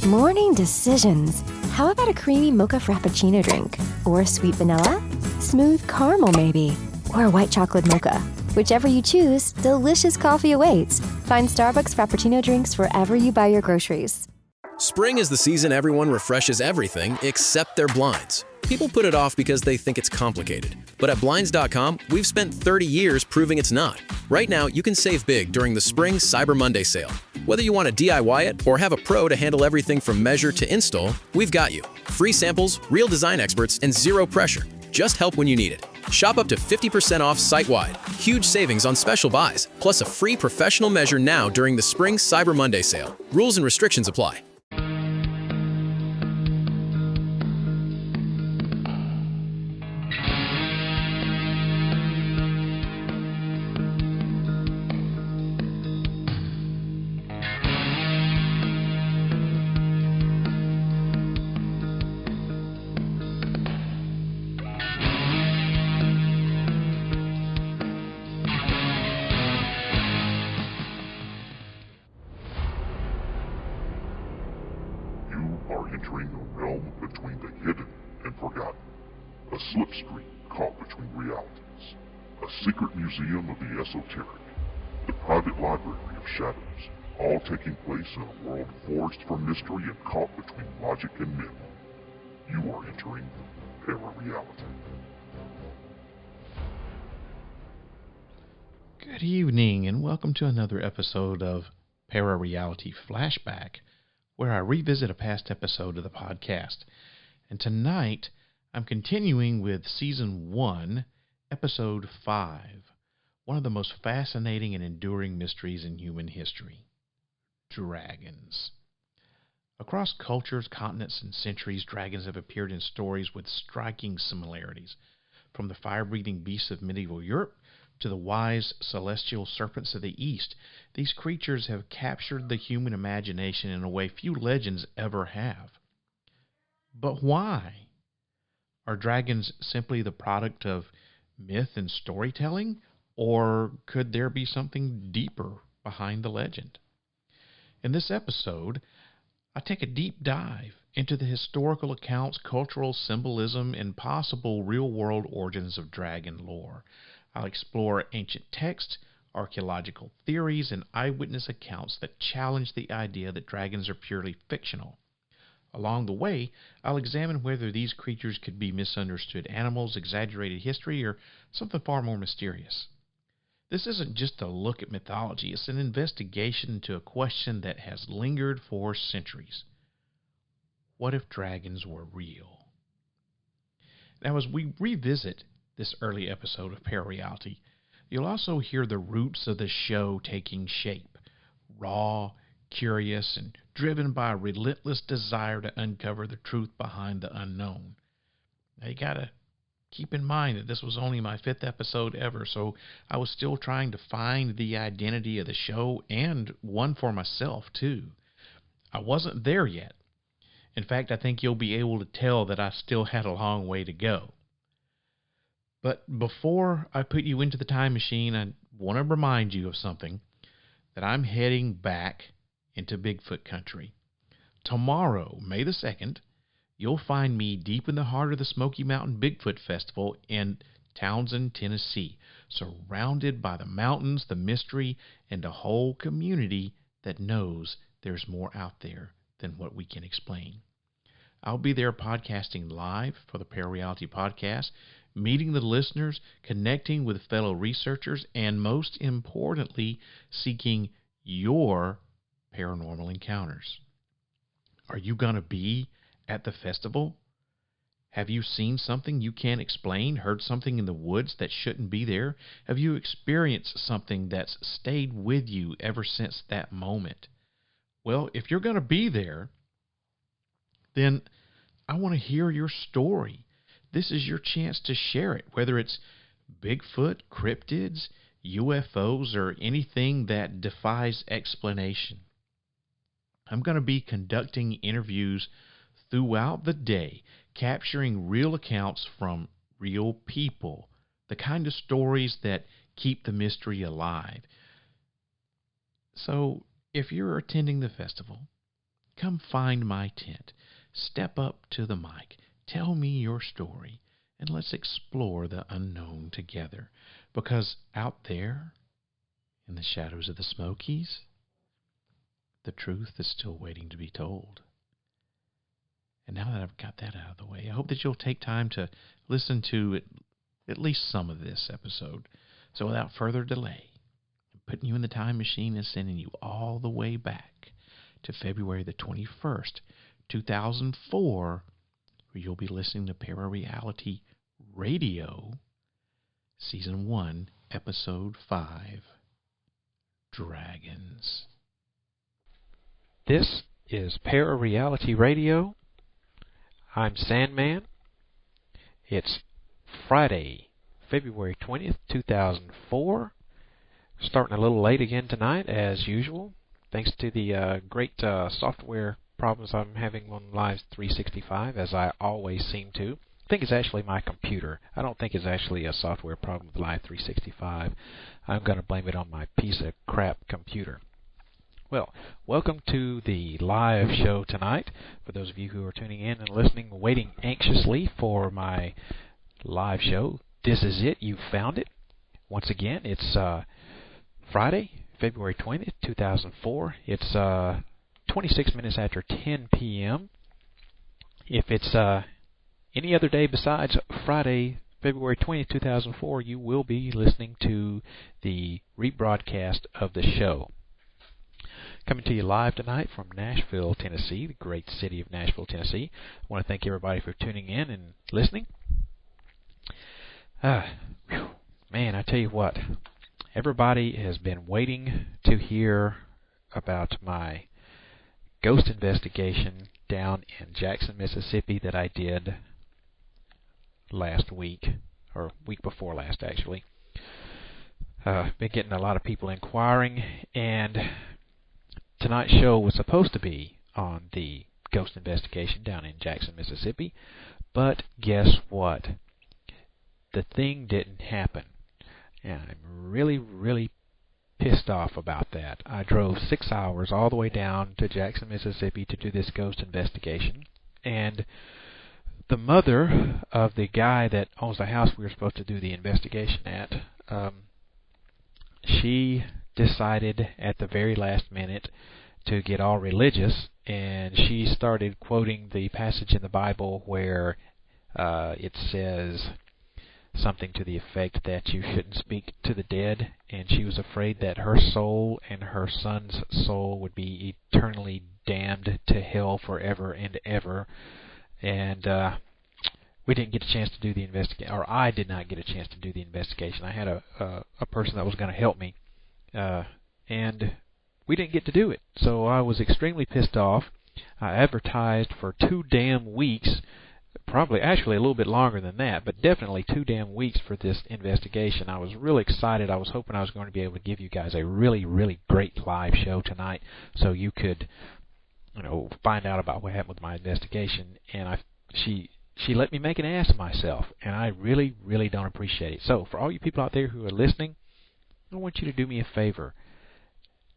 Morning decisions. How about a creamy mocha frappuccino drink? Or sweet vanilla? Smooth caramel maybe? Or a white chocolate mocha? Whichever you choose, delicious coffee awaits. Find Starbucks Frappuccino drinks wherever you buy your groceries. Spring is the season everyone refreshes everything except their blinds. People put it off because they think it's complicated. But at Blinds.com, we've spent 30 years proving it's not. Right now, you can save big during the Spring Cyber Monday sale. Whether you want to DIY it or have a pro to handle everything from measure to install, we've got you. Free samples, real design experts, and zero pressure. Just help when you need it. Shop up to 50% off site-wide. Huge savings on special buys, plus a free professional measure now during the Spring Cyber Monday sale. Rules and restrictions apply. Entering a realm between the hidden and forgotten, a slipstream caught between realities, a secret museum of the esoteric, the private library of shadows, all taking place in a world forged from mystery and caught between logic and myth. You are entering ParaReality. Good evening, and welcome to another episode of ParaReality Flashback, where I revisit a past episode of the podcast. And tonight, I'm continuing with Season 1, Episode 5, one of the most fascinating and enduring mysteries in human history: dragons. Across cultures, continents, and centuries, dragons have appeared in stories with striking similarities. From the fire-breathing beasts of medieval Europe to the wise celestial serpents of the East, these creatures have captured the human imagination in a way few legends ever have. But why? Are dragons simply the product of myth and storytelling, or could there be something deeper behind the legend? In this episode, I take a deep dive into the historical accounts, cultural symbolism, and possible real-world origins of dragon lore. I'll explore ancient texts, archaeological theories, and eyewitness accounts that challenge the idea that dragons are purely fictional. Along the way, I'll examine whether these creatures could be misunderstood animals, exaggerated history, or something far more mysterious. This isn't just a look at mythology, it's an investigation into a question that has lingered for centuries. What if dragons were real? Now, as we revisit this early episode of ParaReality, you'll also hear the roots of the show taking shape, raw, curious, and driven by a relentless desire to uncover the truth behind the unknown. Now, you gotta keep in mind that this was only my 5th episode ever, so I was still trying to find the identity of the show, and one for myself, too. I wasn't there yet. In fact, I think you'll be able to tell that I still had a long way to go. But before I put you into the time machine, I want to remind you of something, that I'm heading back into Bigfoot country. Tomorrow, May the 2nd, you'll find me deep in the heart of the Smoky Mountain Bigfoot Festival in Townsend, Tennessee, surrounded by the mountains, the mystery, and a whole community that knows there's more out there than what we can explain. I'll be there podcasting live for the ParaReality podcast, meeting the listeners, connecting with fellow researchers, and most importantly, seeking your paranormal encounters. Are you going to be at the festival? Have you seen something you can't explain, heard something in the woods that shouldn't be there? Have you experienced something that's stayed with you ever since that moment? Well, if you're going to be there, then I want to hear your story. This is your chance to share it, whether it's Bigfoot, cryptids, UFOs, or anything that defies explanation. I'm going to be conducting interviews throughout the day, capturing real accounts from real people, the kind of stories that keep the mystery alive. So, if you're attending the festival, Come find my tent. Step up to the mic. Tell me your story, and let's explore the unknown together. Because out there, in the shadows of the Smokies, the truth is still waiting to be told. And now that I've got that out of the way, I hope that you'll take time to listen to at least some of this episode. So without further delay, I'm putting you in the time machine and sending you all the way back to February the 21st, 2004, where you'll be listening to ParaReality Radio, Season 1, Episode 5, Dragons. This is ParaReality Radio. I'm Sandman. It's Friday, February 20th, 2004. Starting a little late again tonight, as usual, thanks to the great software problems I'm having on Live 365, as I always seem to. I think it's actually my computer. I don't think it's actually a software problem with Live 365. I'm going to blame it on my piece of crap computer. Well, welcome to the live show tonight. For those of you who are tuning in and listening, waiting anxiously for my live show, this is it. You found it. Once again, it's Friday, February 20th, 2004. It's 26 minutes after 10 p.m. If it's any other day besides Friday, February 20th, 2004, you will be listening to the rebroadcast of the show. Coming to you live tonight from Nashville, Tennessee, the great city of Nashville, Tennessee. I want to thank everybody for tuning in and listening. Man, I tell you what, everybody has been waiting to hear about my ghost investigation down in Jackson, Mississippi that I did last week, or week before last, actually. Been getting a lot of people inquiring, and tonight's show was supposed to be on the ghost investigation down in Jackson, Mississippi, but guess what? The thing didn't happen, and I'm really, really pissed off about that. I drove 6 hours all the way down to Jackson, Mississippi to do this ghost investigation, and the mother of the guy that owns the house we were supposed to do the investigation at, she decided at the very last minute to get all religious, and she started quoting the passage in the Bible where it says something to the effect that you shouldn't speak to the dead, and she was afraid that her soul and her son's soul would be eternally damned to hell forever and ever. And we didn't get a chance to do the investigation, or I did not get a chance to do the investigation. I had a person that was going to help me, and we didn't get to do it. So I was extremely pissed off. I advertised for 2 damn weeks, probably actually a little bit longer than that, but definitely 2 damn weeks for this investigation. I was really excited. I was hoping I was going to be able to give you guys a really, really great live show tonight, so you could, find out about what happened with my investigation. And she let me make an ass of myself, and I really, really don't appreciate it. So for all you people out there who are listening, I want you to do me a favor.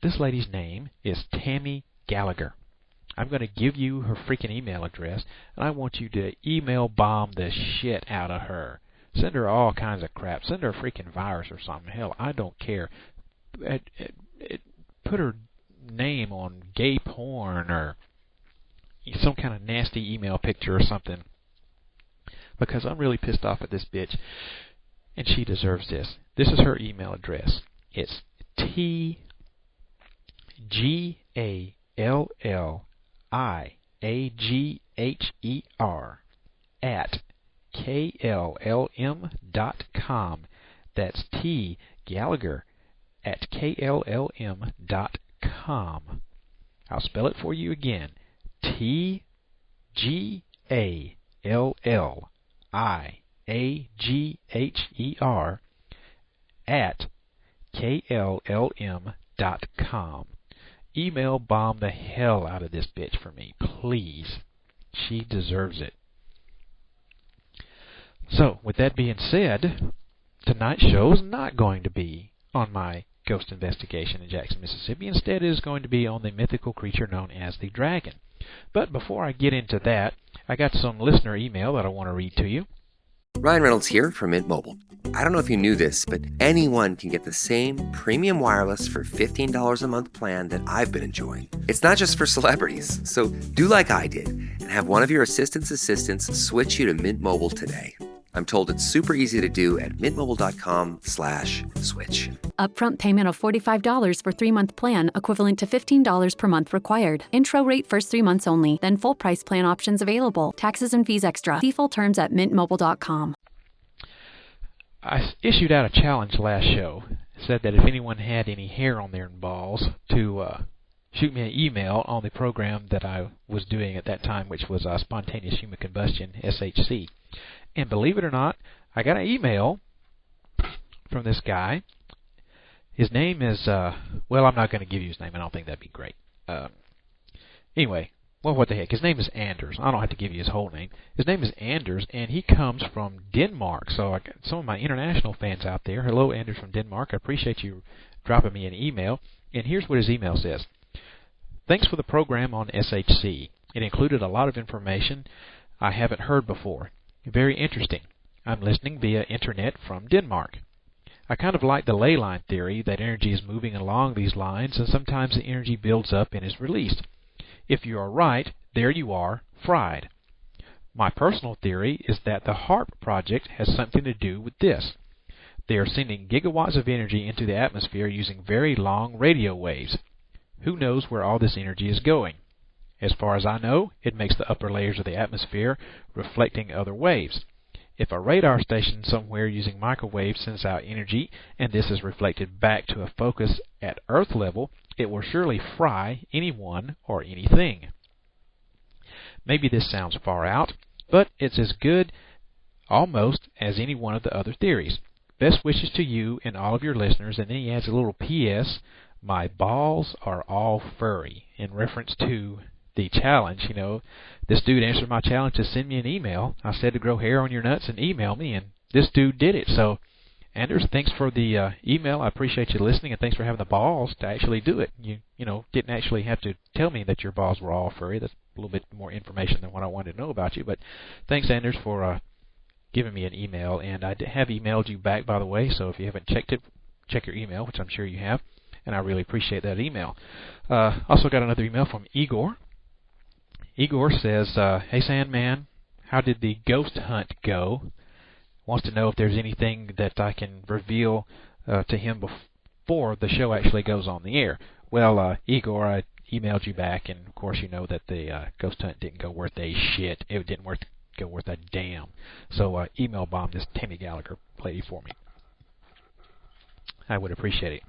This lady's name is Tammy Gallagher. I'm going to give you her freaking email address, and I want you to email bomb the shit out of her. Send her all kinds of crap. Send her a freaking virus or something. Hell, I don't care. Put her name on gay porn or some kind of nasty email picture or something, because I'm really pissed off at this bitch, and she deserves this. This is her email address. It's TGALLIGHER@KLLM.com. That's TGallagher@KLLM.com. I'll spell it for you again. TGALLIGHER@KLLM.com. Email bomb the hell out of this bitch for me, please. She deserves it. So, with that being said, tonight's show is not going to be on my ghost investigation in Jackson, Mississippi. Instead, it is going to be on the mythical creature known as the dragon. But before I get into that, I got some listener email that I want to read to you. Ryan Reynolds here from Mint Mobile. I don't know if you knew this, but anyone can get the same premium wireless for $15 a month plan that I've been enjoying. It's not just for celebrities, so do like I did and have one of your assistants switch you to Mint Mobile today. I'm told it's super easy to do at mintmobile.com/switch. Upfront payment of $45 for 3-month plan, equivalent to $15 per month required. Intro rate first 3 months only, then full price plan options available. Taxes and fees extra. See full terms at mintmobile.com. I issued out a challenge last show. It said that if anyone had any hair on their balls to shoot me an email on the program that I was doing at that time, which was Spontaneous Human Combustion, SHC. And believe it or not, I got an email from this guy. His name is, well, I'm not going to give you his name. I don't think that'd be great. Anyway, well, what the heck? His name is Anders. I don't have to give you his whole name. His name is Anders, and he comes from Denmark. So I got some of my international fans out there. Hello, Anders from Denmark. I appreciate you dropping me an email. And here's what his email says. Thanks for the program on SHC. It included a lot of information I haven't heard before. Very interesting. I'm listening via internet from Denmark. I kind of like the ley line theory that energy is moving along these lines and sometimes the energy builds up and is released. If you are right, there you are, fried. My personal theory is that the HARP project has something to do with this. They are sending gigawatts of energy into the atmosphere using very long radio waves. Who knows where all this energy is going? As far as I know, it makes the upper layers of the atmosphere reflecting other waves. If a radar station somewhere using microwaves sends out energy and this is reflected back to a focus at Earth level, it will surely fry anyone or anything. Maybe this sounds far out, but it's as good almost as any one of the other theories. Best wishes to you and all of your listeners, and then he adds a little P.S. My balls are all furry, in reference to the challenge. You know, this dude answered my challenge to send me an email. I said to grow hair on your nuts and email me, and this dude did it. So, Anders, thanks for the email. I appreciate you listening, and thanks for having the balls to actually do it. You know, didn't actually have to tell me that your balls were all furry. That's a little bit more information than what I wanted to know about you. But thanks, Anders, for giving me an email. And I have emailed you back, by the way, so if you haven't checked it, check your email, which I'm sure you have. And I really appreciate that email. Also got another email from Igor. Igor says, hey Sandman, how did the ghost hunt go? Wants to know if there's anything that I can reveal to him before the show actually goes on the air. Well, Igor, I emailed you back, and of course you know that the ghost hunt didn't go worth a shit. It didn't go worth a damn. So email bomb this Tammy Gallagher lady for me. I would appreciate it.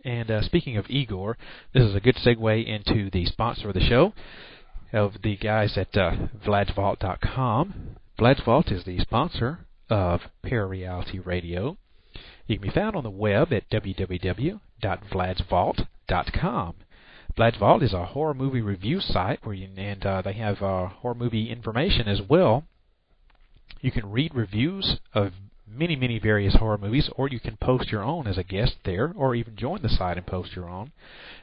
And speaking of Igor, this is a good segue into the sponsor of the show, of the guys at Vlad'sVault.com. Vlad's Vault is the sponsor of ParaReality Radio. You can be found on the web at www.vladsvault.com. Vlad's Vault is a horror movie review site and they have horror movie information as well. You can read reviews of many, many various horror movies, or you can post your own as a guest there, or even join the site and post your own.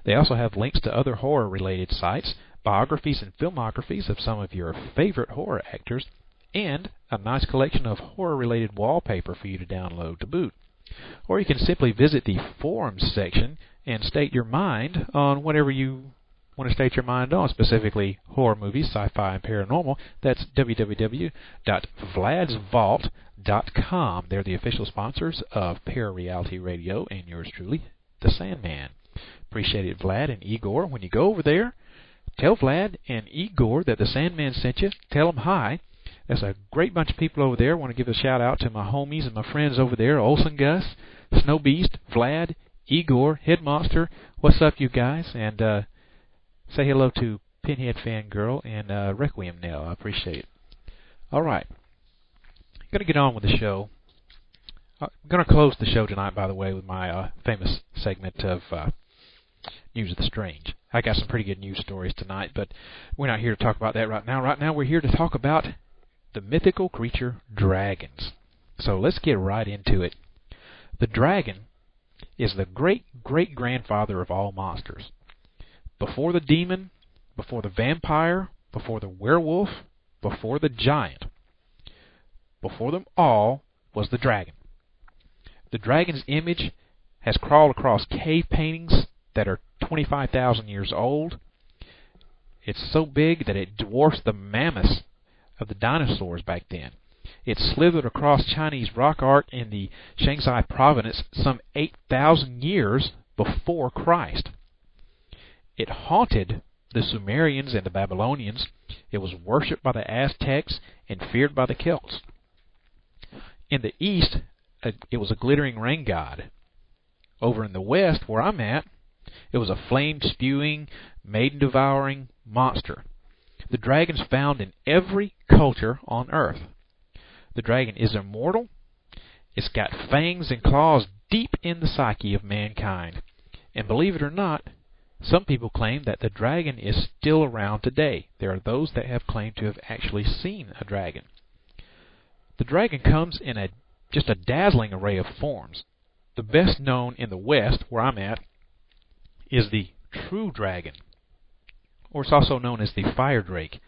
They also have links to other horror-related sites, biographies and filmographies of some of your favorite horror actors, and a nice collection of horror-related wallpaper for you to download to boot. Or you can simply visit the forums section and state your mind on whatever you want to state your mind on, specifically horror movies, sci-fi, and paranormal. That's www.vladsvault.com. They're the official sponsors of ParaReality Radio and yours truly, the Sandman. Appreciate it, Vlad and Igor. When you go over there, tell Vlad and Igor that the Sandman sent you. Tell them hi. There's a great bunch of people over there. I want to give a shout out to my homies and my friends over there, Olsen Gus, Snow Beast, Vlad, Igor, Head Monster. What's up, you guys? And say hello to Pinhead Fangirl and Requiem Nell. I appreciate it. All right. I'm going to get on with the show. I'm going to close the show tonight, by the way, with my famous segment of News of the Strange. I got some pretty good news stories tonight, but we're not here to talk about that right now. Right now we're here to talk about the mythical creature dragons. So let's get right into it. The dragon is the great-great-grandfather of all monsters. Before the demon, before the vampire, before the werewolf, before the giant, before them all was the dragon. The dragon's image has crawled across cave paintings that are 25,000 years old. It's so big that it dwarfs the mammoths of the dinosaurs back then. It slithered across Chinese rock art in the Shanxi province some 8,000 years before Christ. It haunted the Sumerians and the Babylonians. It was worshipped by the Aztecs and feared by the Celts. In the east, it was a glittering rain god. Over in the west, where I'm at, it was a flame-spewing, maiden-devouring monster. The dragon's found in every culture on Earth. The dragon is immortal. It's got fangs and claws deep in the psyche of mankind. And believe it or not, some people claim that the dragon is still around today. There are those that have claimed to have actually seen a dragon. The dragon comes in just a dazzling array of forms. The best known in the West, where I'm at, is the true dragon, or it's also known as the fire drake.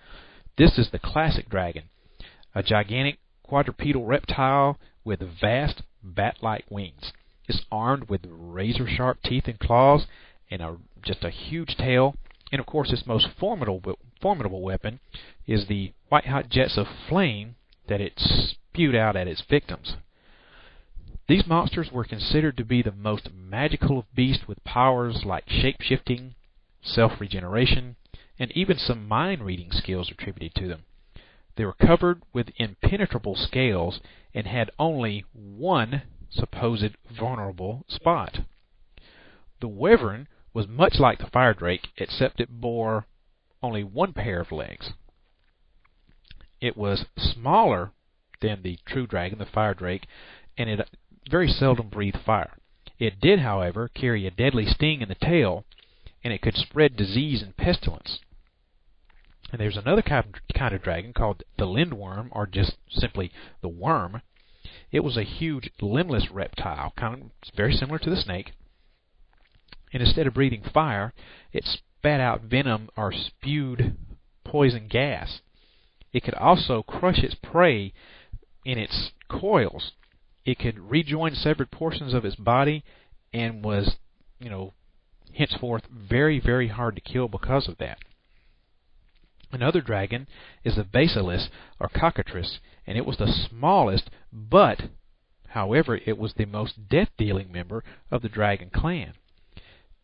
This is the classic dragon, a gigantic quadrupedal reptile with vast bat-like wings. It's armed with razor-sharp teeth and claws and just a huge tail. And of course, its most formidable weapon is the white-hot jets of flame that it spewed out at its victims. These monsters were considered to be the most magical of beasts, with powers like shape-shifting, self-regeneration, and even some mind-reading skills attributed to them. They were covered with impenetrable scales and had only one supposed vulnerable spot. The wyvern was much like the fire drake, except it bore only one pair of legs. It was smaller than the true dragon, the fire drake, and it very seldom breathed fire. It did, however, carry a deadly sting in the tail, and it could spread disease and pestilence. And there's another kind of dragon called the lindworm, or just simply the worm. It was a huge limbless reptile, very similar to the snake. And instead of breathing fire, it spat out venom or spewed poison gas. It could also crush its prey in its coils. It could rejoin severed portions of its body and was, henceforth very, very hard to kill because of that. Another dragon is the basilis, or cockatrice, and it was the smallest, but, however, it was the most death-dealing member of the dragon clan.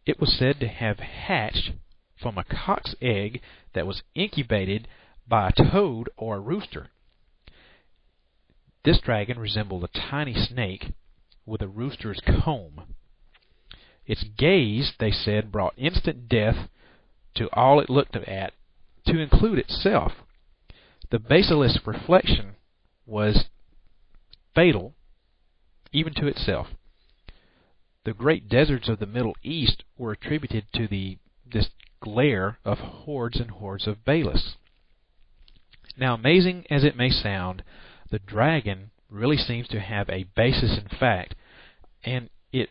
It was said to have hatched from a cock's egg that was incubated by a toad or a rooster. This dragon resembled a tiny snake with a rooster's comb. Its gaze, they said, brought instant death to all it looked at, to include itself. The basilisk's reflection was fatal even to itself. The great deserts of the Middle East were attributed to this glare of hordes and hordes of basilisks. Now, amazing as it may sound, the dragon really seems to have a basis in fact, and it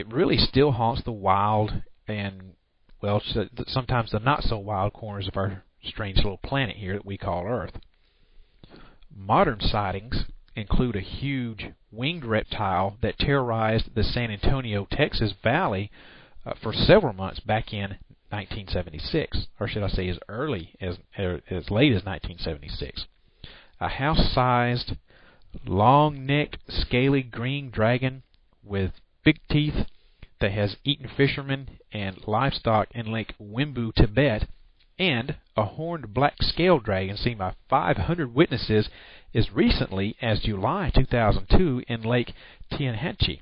really still haunts the wild and, well, sometimes the not-so-wild corners of our strange little planet here that we call Earth. Modern sightings include a huge winged reptile that terrorized the San Antonio, Texas valley for several months back in 1976, or should I say as late as 1976. A house-sized, long-necked, scaly green dragon with big teeth that has eaten fishermen and livestock in Lake Wimbu, Tibet, and a horned black scale dragon seen by 500 witnesses as recently as July 2002 in Lake Tianhanchi.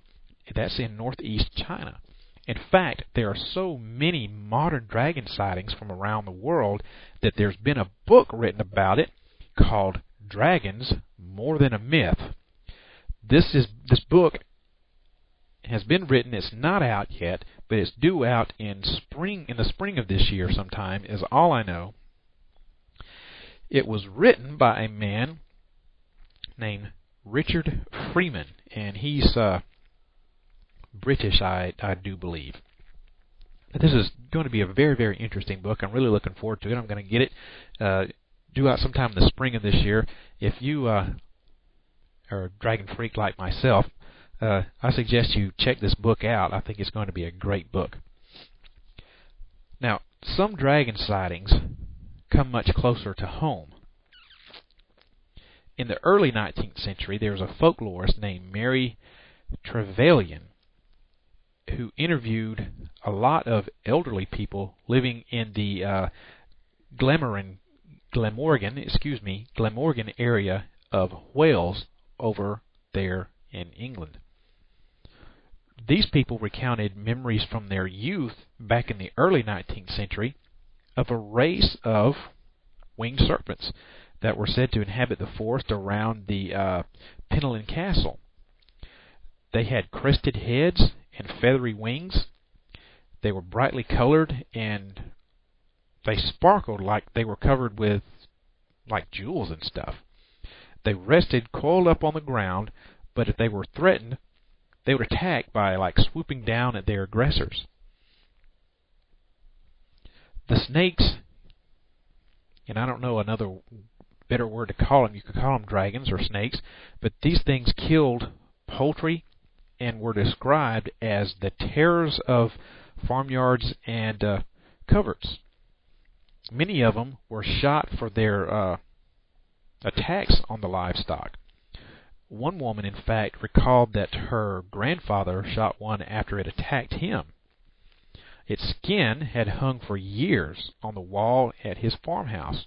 That's in northeast China. In fact, there are so many modern dragon sightings from around the world that there's been a book written about it called Dragons More Than a Myth. This book has been written. It's not out yet, but it's due out in the spring of this year sometime, is all I know. It was written by a man named Richard Freeman, and he's British, I do believe. But this is going to be a very, very interesting book. I'm really looking forward to it. I'm going to get it due out sometime in the spring of this year. If you are a dragon freak like myself, I suggest you check this book out. I think it's going to be a great book. Now, some dragon sightings come much closer to home. In the early 19th century, there was a folklorist named Mary Trevelyan who interviewed a lot of elderly people living in the Glamorgan area of Wales over there in England. These people recounted memories from their youth back in the early 19th century of a race of winged serpents that were said to inhabit the forest around the Penllyn Castle. They had crested heads and feathery wings. They were brightly colored, and they sparkled like they were covered with like jewels and stuff. They rested coiled up on the ground, but if they were threatened, they would attack by like swooping down at their aggressors. The snakes, and I don't know another better word to call them, you could call them dragons or snakes, but these things killed poultry and were described as the terrors of farmyards and coverts. Many of them were shot for their attacks on the livestock. One woman, in fact, recalled that her grandfather shot one after it attacked him. Its skin had hung for years on the wall at his farmhouse.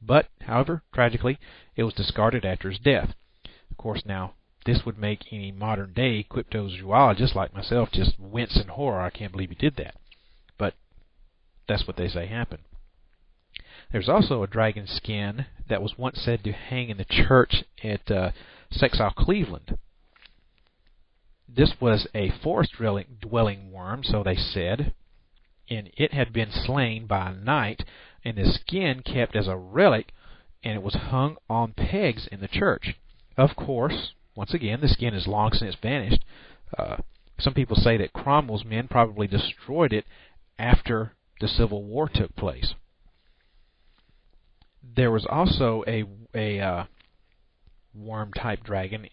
But, however, tragically, it was discarded after his death. Of course, now, this would make any modern-day cryptozoologist like myself just wince in horror. I can't believe he did that. But that's what they say happened. There's also a dragon skin that was once said to hang in the church at Sexile, Cleveland. This was a forest-dwelling worm, so they said, and it had been slain by a knight, and the skin kept as a relic, and it was hung on pegs in the church. Of course, once again, the skin has long since vanished. Some people say that Cromwell's men probably destroyed it after the Civil War took place. There was also a worm-type dragon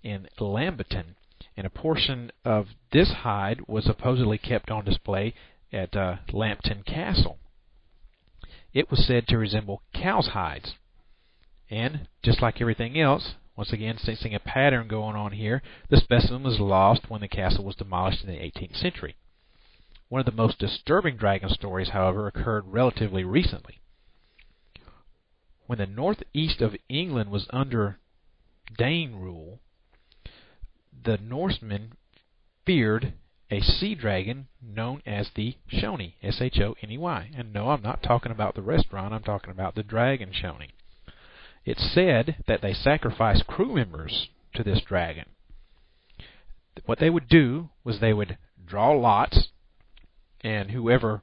in Lamberton, and a portion of this hide was supposedly kept on display at Lambton Castle. It was said to resemble cow's hides, and just like everything else, once again sensing a pattern going on here, the specimen was lost when the castle was demolished in the 18th century. One of the most disturbing dragon stories, however, occurred relatively recently. When the northeast of England was under Dane rule, the Norsemen feared a sea dragon known as the Shoney, S-H-O-N-E-Y. And no, I'm not talking about the restaurant, I'm talking about the dragon Shoney. It's said that they sacrificed crew members to this dragon. What they would do was they would draw lots, and whoever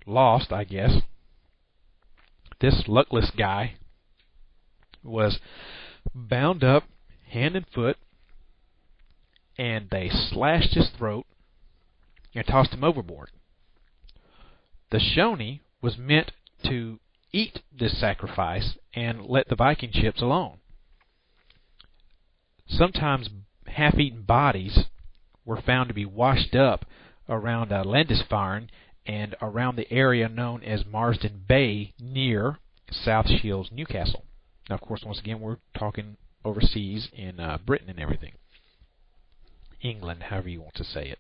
lost, I guess, this luckless guy was bound up hand and foot, and they slashed his throat and tossed him overboard. The Shoney was meant to eat this sacrifice and let the Viking ships alone. Sometimes half-eaten bodies were found to be washed up around Lindisfarne and around the area known as Marsden Bay near South Shields, Newcastle. Now, of course, once again, we're talking overseas in Britain and everything. England, however you want to say it.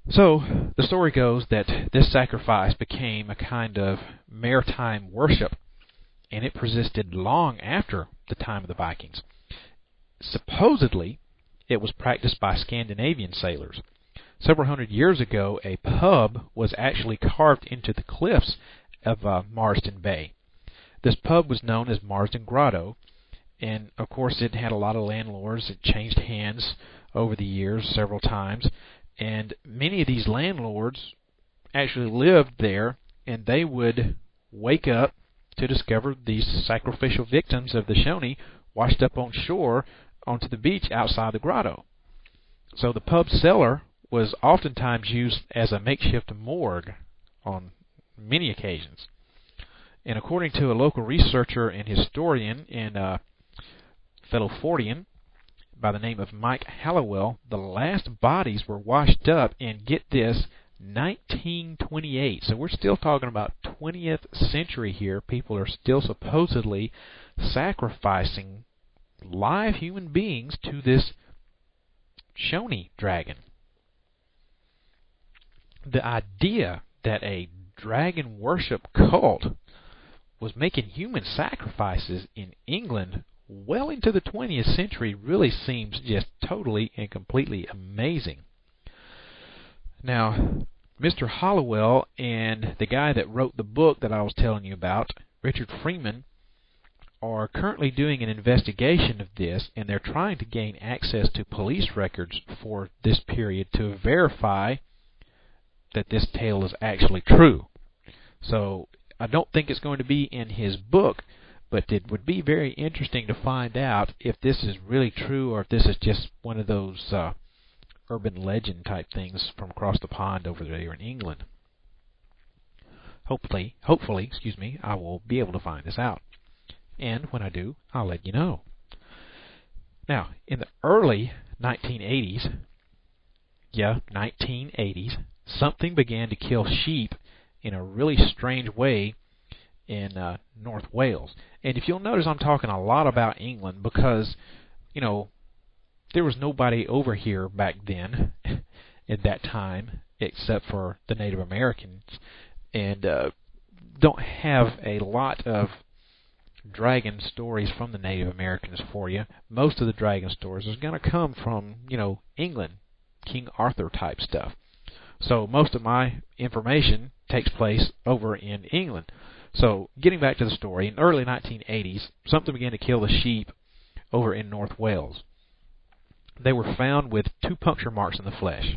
So, the story goes that this sacrifice became a kind of maritime worship, and it persisted long after the time of the Vikings. Supposedly, it was practiced by Scandinavian sailors. Several hundred years ago, a pub was actually carved into the cliffs of Marsden Bay. This pub was known as Marsden Grotto, and of course it had a lot of landlords. It changed hands over the years several times, and many of these landlords actually lived there, and they would wake up to discover these sacrificial victims of the Shoney washed up on shore onto the beach outside the grotto. So the pub cellar was oftentimes used as a makeshift morgue on many occasions. And according to a local researcher and historian and fellow Fordian by the name of Mike Hallowell, the last bodies were washed up in, get this, 1928. So we're still talking about 20th century here. People are still supposedly sacrificing live human beings to this Shoni dragon. The idea that a dragon worship cult was making human sacrifices in England well into the 20th century really seems just totally and completely amazing. Now, Mr. Hollowell and the guy that wrote the book that I was telling you about, Richard Freeman, are currently doing an investigation of this, and they're trying to gain access to police records for this period to verify that this tale is actually true. So I don't think it's going to be in his book, but it would be very interesting to find out if this is really true or if this is just one of those urban legend type things from across the pond over there in England. Hopefully, I will be able to find this out. And when I do, I'll let you know. Now, in the early 1980s, something began to kill sheep in a really strange way in North Wales. And if you'll notice, I'm talking a lot about England because, there was nobody over here back then at that time except for the Native Americans, and don't have a lot of dragon stories from the Native Americans for you. Most of the dragon stories is going to come from, England, King Arthur type stuff. So most of my information takes place over in England. So getting back to the story, in the early 1980s, something began to kill the sheep over in North Wales. They were found with 2 puncture marks in the flesh,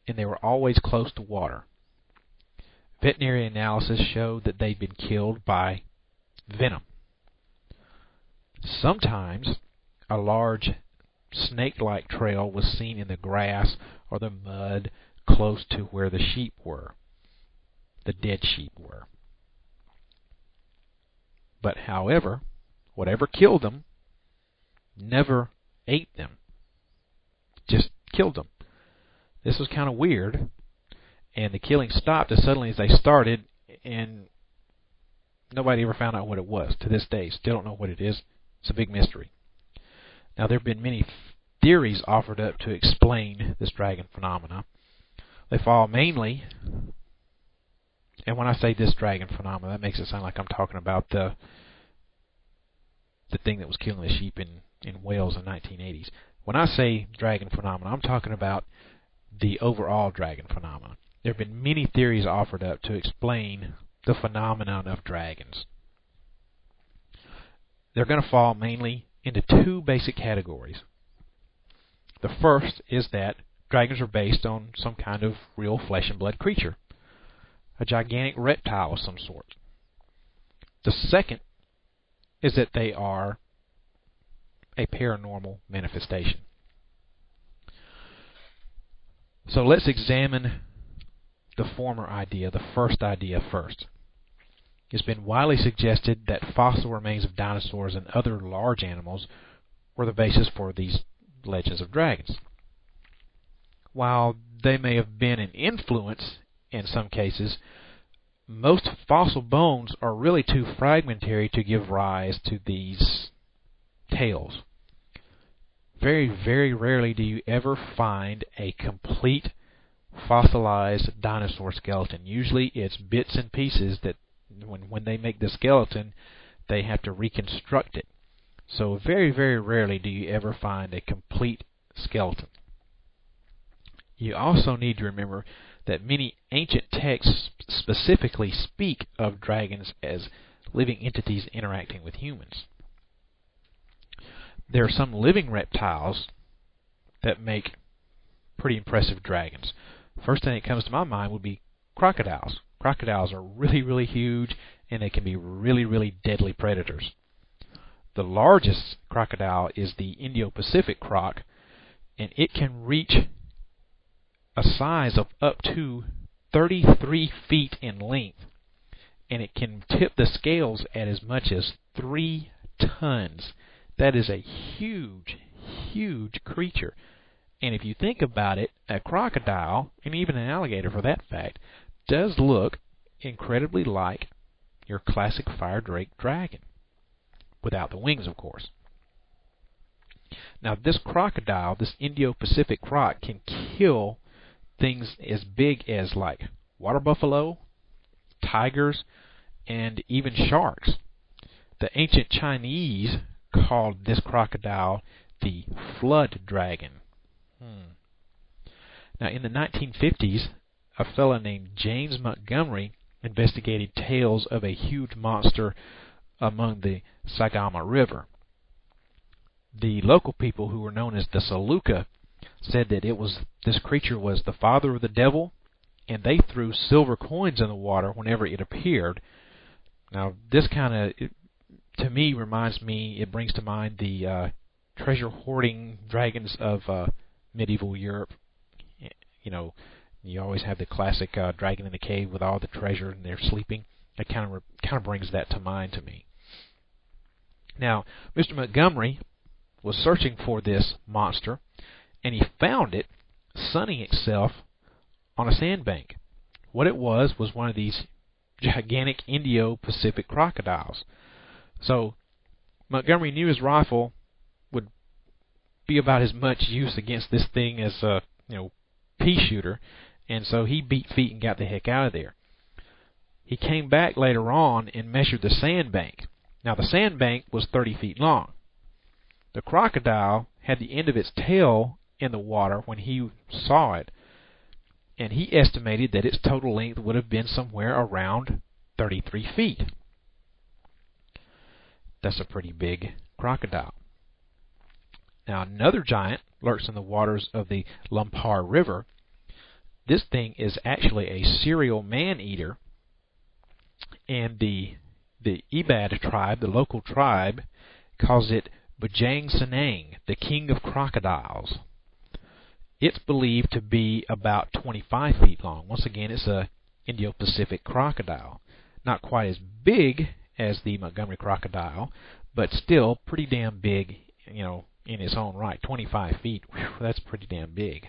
and they were always close to water. Veterinary analysis showed that they'd been killed by venom. Sometimes a large snake-like trail was seen in the grass or the mud close to where the sheep were, the dead sheep were. But however, whatever killed them never ate them, just killed them. This was kind of weird, and the killing stopped as suddenly as they started, and nobody ever found out what it was. To this day, still don't know what it is. It's a big mystery. Now, there have been many theories offered up to explain this dragon phenomena. They fall mainly, and when I say this dragon phenomena, that makes it sound like I'm talking about the thing that was killing the sheep in Wales in the 1980s. When I say dragon phenomena, I'm talking about the overall dragon phenomena. There have been many theories offered up to explain the phenomenon of dragons. They're going to fall mainly into 2 basic categories. The first is that dragons are based on some kind of real flesh and blood creature, a gigantic reptile of some sort. The second is that they are a paranormal manifestation. So let's examine the former idea, the first idea first. It's been widely suggested that fossil remains of dinosaurs and other large animals were the basis for these legends of dragons. While they may have been an influence in some cases, most fossil bones are really too fragmentary to give rise to these tales. Very, very rarely do you ever find a complete fossilized dinosaur skeleton. Usually it's bits and pieces that when they make the skeleton, they have to reconstruct it. So very, very rarely do you ever find a complete skeleton. You also need to remember that many ancient texts specifically speak of dragons as living entities interacting with humans. There are some living reptiles that make pretty impressive dragons. First thing that comes to my mind would be crocodiles. Crocodiles are really, really huge, and they can be really, really deadly predators. The largest crocodile is the Indo-Pacific croc, and it can reach a size of up to 33 feet in length, and it can tip the scales at as much as 3 tons. That is a huge, huge creature. And if you think about it, a crocodile, and even an alligator for that fact, does look incredibly like your classic fire drake dragon, without the wings, of course. Now, this crocodile, this Indo-Pacific croc, can kill things as big as like water buffalo, tigers, and even sharks. The ancient Chinese called this crocodile the flood dragon. Now, in the 1950s, a fellow named James Montgomery investigated tales of a huge monster among the Sagama River. The local people, who were known as the Saluka, said that this creature was the father of the devil, and they threw silver coins in the water whenever it appeared. Now, this kind of, to me, it brings to mind the treasure hoarding dragons of medieval Europe. You know, you always have the classic dragon in the cave with all the treasure, and they're sleeping. It kind of brings that to mind to me. Now, Mr. Montgomery was searching for this monster, and he found it sunning itself on a sandbank. What it was one of these gigantic Indo-Pacific crocodiles. So Montgomery knew his rifle would be about as much use against this thing as a pea shooter, and so he beat feet and got the heck out of there. He came back later on and measured the sandbank. Now, the sandbank was 30 feet long. The crocodile had the end of its tail in the water when he saw it, and he estimated that its total length would have been somewhere around 33 feet. That's a pretty big crocodile. Now, another giant lurks in the waters of the Lumpur River. This thing is actually a serial man-eater, and the Ibad tribe, the local tribe, calls it Bajang Senang, the king of crocodiles. It's believed to be about 25 feet long. Once again, it's a Indo-Pacific crocodile. Not quite as big as the Montgomery crocodile, but still pretty damn big, in its own right. 25 feet, whew, that's pretty damn big.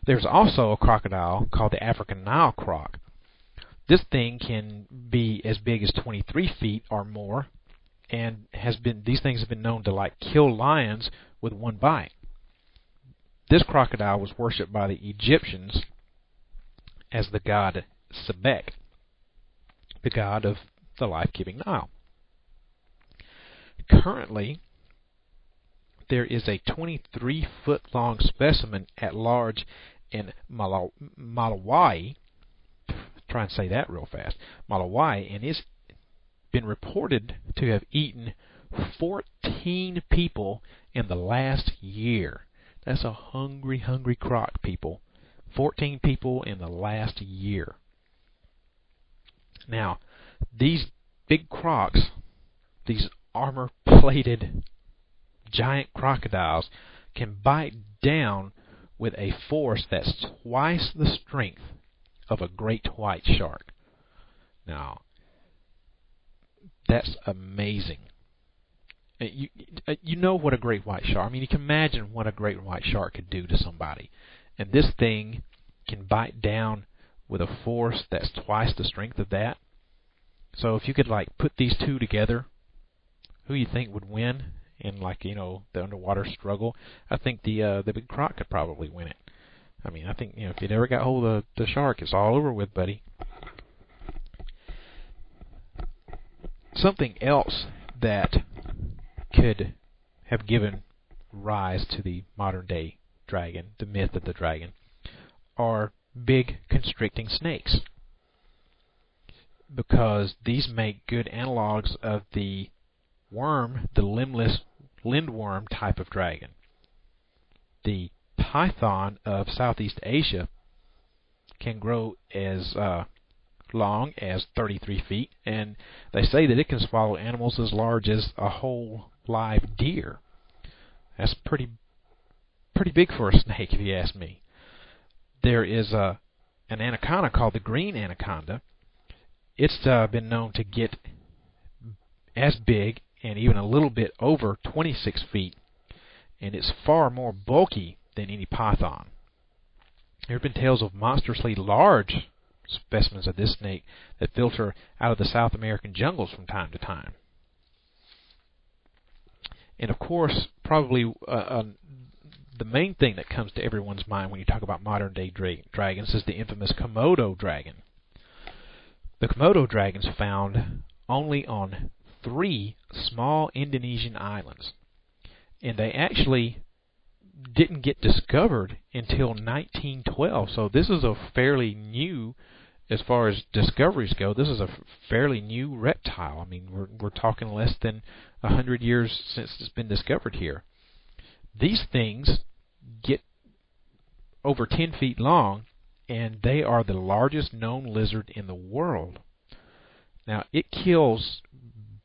There's also a crocodile called the African Nile croc. This thing can be as big as 23 feet or more, and these things have been known to kill lions with one bite. This crocodile was worshipped by the Egyptians as the god Sebek, the god of the life-giving Nile. Currently, there is a 23-foot-long specimen at large in Malawi. Try and say that real fast. Malawi, and it's been reported to have eaten 14 people in the last year. That's a hungry, hungry croc, people. 14 people in the last year. Now, these big crocs, these armor-plated giant crocodiles, can bite down with a force that's twice the strength of a great white shark. Now, that's amazing. You know what a great white shark, you can imagine what a great white shark could do to somebody. And this thing can bite down with a force that's twice the strength of that. So if you could put these two together, who you think would win in the underwater struggle? I think the big croc could probably win it. I think if you'd ever got hold of the shark, it's all over with, buddy. Something else that could have given rise to the modern day dragon, the myth of the dragon, are big constricting snakes, because these make good analogs of the worm, the limbless lindworm type of dragon. The python of Southeast Asia can grow as long as 33 feet, and they say that it can swallow animals as large as a whole live deer. That's pretty pretty big for a snake, if you ask me. There is an anaconda called the green anaconda. It's been known to get as big and even a little bit over 26 feet, and it's far more bulky than any python. There have been tales of monstrously large specimens of this snake that filter out of the South American jungles from time to time. And of course, probably the main thing that comes to everyone's mind when you talk about modern-day dragons is the infamous Komodo dragon. The Komodo dragons found only on 3 small Indonesian islands, and they actually didn't get discovered until 1912. So this is a fairly new, as far as discoveries go, this is a fairly new reptile. I mean, we're talking less than 100 years since it's been discovered here. These things get over 10 feet long, and they are the largest known lizard in the world. Now, it kills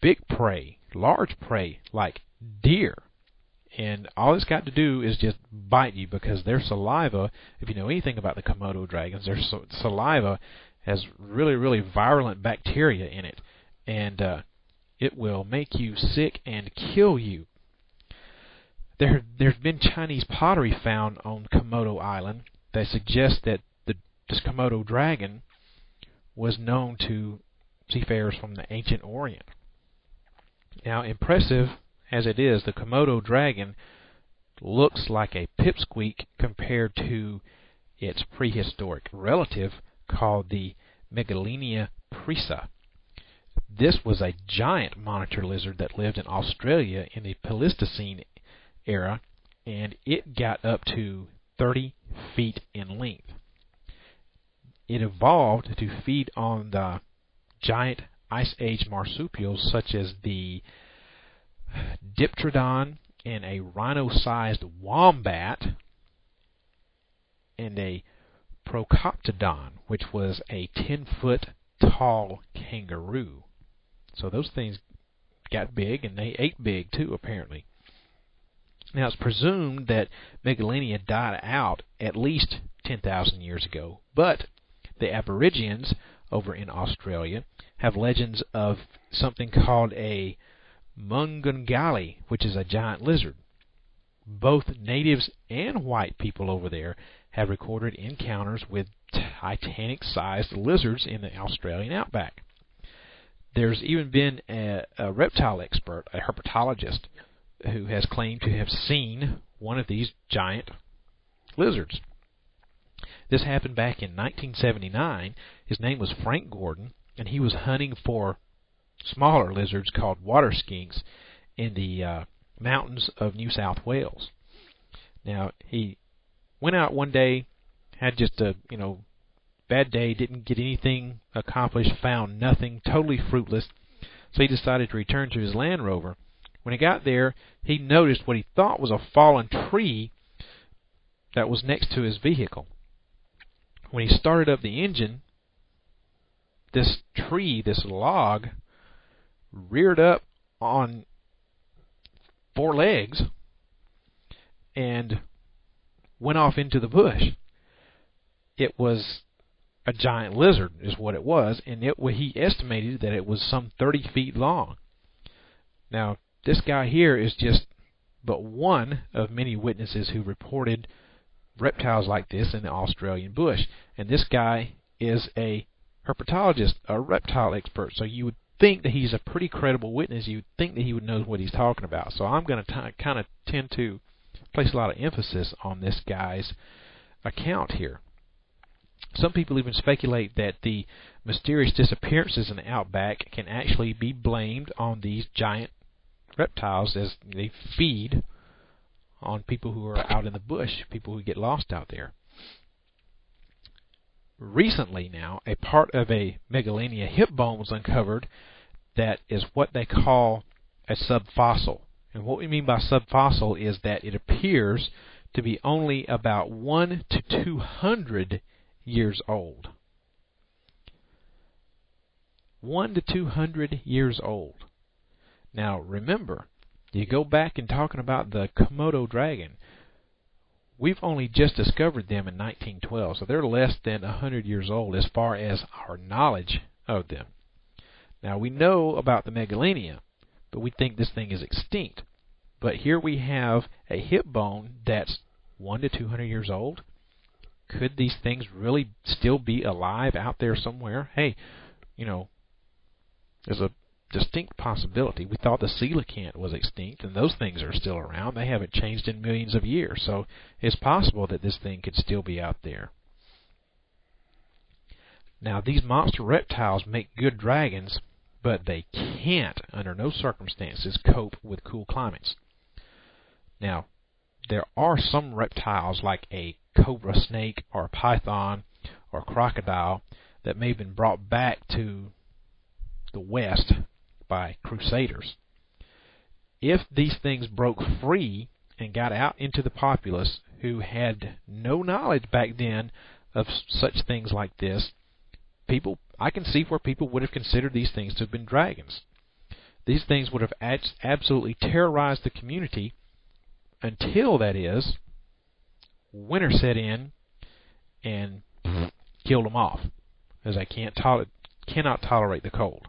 big prey, large prey, like deer. And all it's got to do is just bite you, because their saliva, if you know anything about the Komodo dragons, their saliva has really, really virulent bacteria in it. And it will make you sick and kill you. There's been Chinese pottery found on Komodo Island that suggests that this Komodo dragon was known to seafarers from the ancient Orient. Now, impressive as it is, the Komodo dragon looks like a pipsqueak compared to its prehistoric relative called the Megalenia prisa. This was a giant monitor lizard that lived in Australia in the Pleistocene era, and it got up to 30 feet in length. It evolved to feed on the giant Ice Age marsupials such as the Diptrodon and a rhino-sized wombat and a Procoptodon, which was a 10-foot tall kangaroo. So those things got big, and they ate big too, apparently. Now, it's presumed that Megalenia died out at least 10,000 years ago, but the Aborigines over in Australia have legends of something called a Mungungali, which is a giant lizard. Both natives and white people over there have recorded encounters with Titanic-sized lizards in the Australian outback. There's even been a reptile expert, a herpetologist, who has claimed to have seen one of these giant lizards. This happened back in 1979. His name was Frank Gordon, and he was hunting for smaller lizards called water skinks in the mountains of New South Wales. Now, he went out one day, had just a bad day, didn't get anything accomplished, found nothing, totally fruitless, so he decided to return to his Land Rover. When he got there, he noticed what he thought was a fallen tree that was next to his vehicle. When he started up the engine, this tree, this log, reared up on 4 legs and went off into the bush. It was a giant lizard, is what it was, and he estimated that it was some 30 feet long. Now, this guy here is just but one of many witnesses who reported reptiles like this in the Australian bush. And this guy is a herpetologist, a reptile expert, so you would think that he's a pretty credible witness. You would think that he would know what he's talking about. So I'm going to kind of tend to place a lot of emphasis on this guy's account here. Some people even speculate that the mysterious disappearances in the outback can actually be blamed on these giant reptiles as they feed on people who are out in the bush, people who get lost out there. Recently now, a part of a Megalenia hip bone was uncovered that is what they call a subfossil. And what we mean by subfossil is that it appears to be only about 1 to 200 years old. 1 to 200 years old. Now remember, you go back and talking about the Komodo dragon. we've only just discovered them in 1912, so they're less than 100 years old as far as our knowledge of them. Now, we know about the megalania, but we think this thing is extinct. But here we have a hip bone that's 100 to 200 years old. Could these things really still be alive out there somewhere? Hey, there's a distinct possibility. We thought the coelacanth was extinct, and those things are still around. They haven't changed in millions of years, so it's possible that this thing could still be out there. Now, these monster reptiles make good dragons, but they can't, under no circumstances, cope with cool climates. Now, there are some reptiles like a cobra snake or a python or a crocodile that may have been brought back to the West by crusaders. If these things broke free and got out into the populace who had no knowledge back then of such things like this, I can see where people would have considered these things to have been dragons. These things would have absolutely terrorized the community until, that is, winter set in and killed them off, as they cannot tolerate the cold.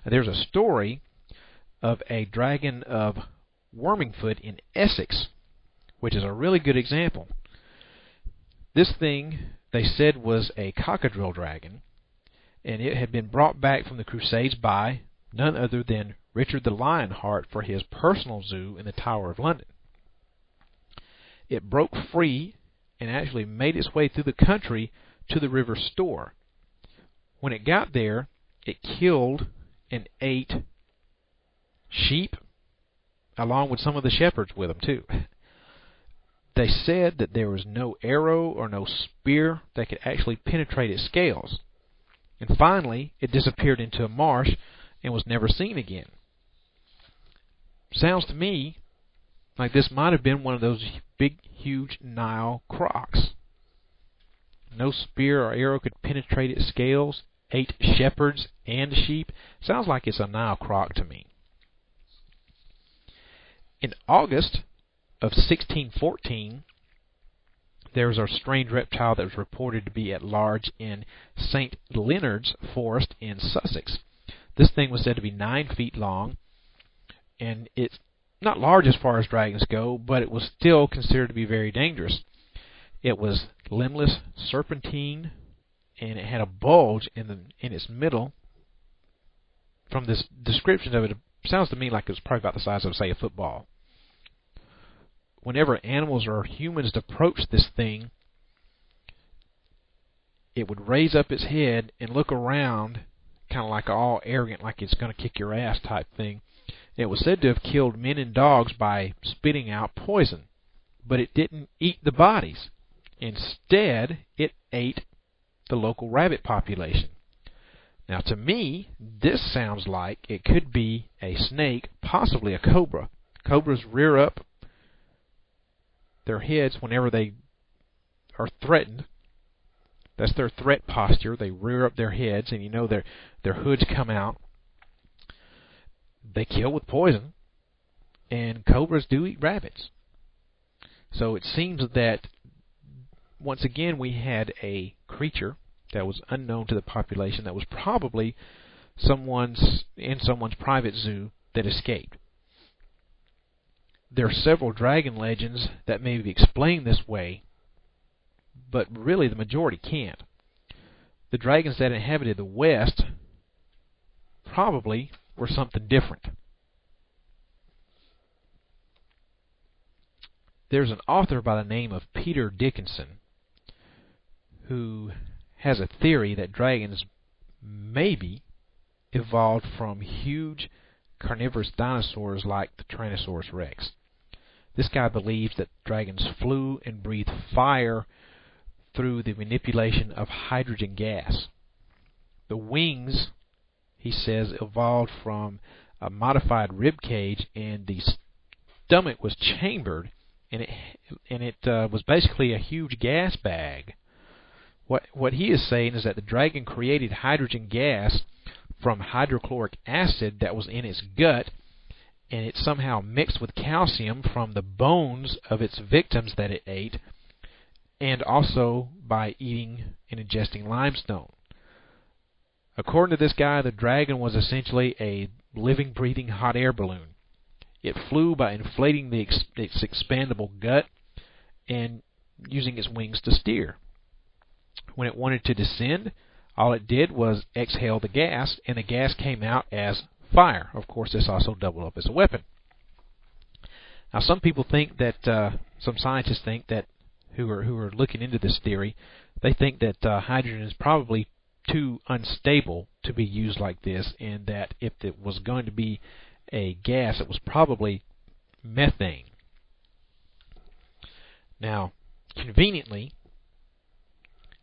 There's a story of a dragon of Wormingfoot in Essex, which is a really good example. This thing, they said, was a cocodril dragon, and it had been brought back from the Crusades by none other than Richard the Lionheart for his personal zoo in the Tower of London. It broke free and actually made its way through the country to the River Stour. When it got there, it killed and ate sheep, along with some of the shepherds with them too. They said that there was no arrow or no spear that could actually penetrate its scales. And finally, it disappeared into a marsh and was never seen again. Sounds to me like this might have been one of those big, huge Nile crocs. No spear or arrow could penetrate its scales, ate shepherds and sheep. Sounds like it's a Nile croc to me. In August of 1614, there was a strange reptile that was reported to be at large in St. Leonard's Forest in Sussex. This thing was said to be 9 feet long, and it's not large as far as dragons go, but it was still considered to be very dangerous. It was limbless, serpentine, and it had a bulge in its middle. From this description of it, it sounds to me like it was probably about the size of, say, a football. Whenever animals or humans approached this thing, it would raise up its head and look around, kind of like all arrogant, like it's going to kick your ass type thing. It was said to have killed men and dogs by spitting out poison, but it didn't eat the bodies. Instead, it ate the local rabbit population. Now, to me, this sounds like it could be a snake, possibly a cobra. Cobras rear up their heads whenever they are threatened. That's their threat posture. They rear up their heads, and their hoods come out. They kill with poison, and cobras do eat rabbits. So it seems that, once again, we had a creature that was unknown to the population that was probably in someone's private zoo that escaped. There are several dragon legends that may be explained this way, but really the majority can't. The dragons that inhabited the West probably were something different. There's an author by the name of Peter Dickinson who has a theory that dragons maybe evolved from huge carnivorous dinosaurs like the Tyrannosaurus rex. This guy believes that dragons flew and breathed fire through the manipulation of hydrogen gas. The wings, he says, evolved from a modified rib cage, and the stomach was chambered, and it was basically a huge gas bag. What he is saying is that the dragon created hydrogen gas from hydrochloric acid that was in its gut, and it somehow mixed with calcium from the bones of its victims that it ate, and also by eating and ingesting limestone. According to this guy, the dragon was essentially a living, breathing hot air balloon. It flew by inflating its expandable gut and using its wings to steer. When it wanted to descend, all it did was exhale the gas, and the gas came out as fire. Of course, this also doubled up as a weapon. Now, some people think that, some scientists think that, who are looking into this theory, they think that hydrogen is probably too unstable to be used like this, and that if it was going to be a gas, it was probably methane. Now, conveniently,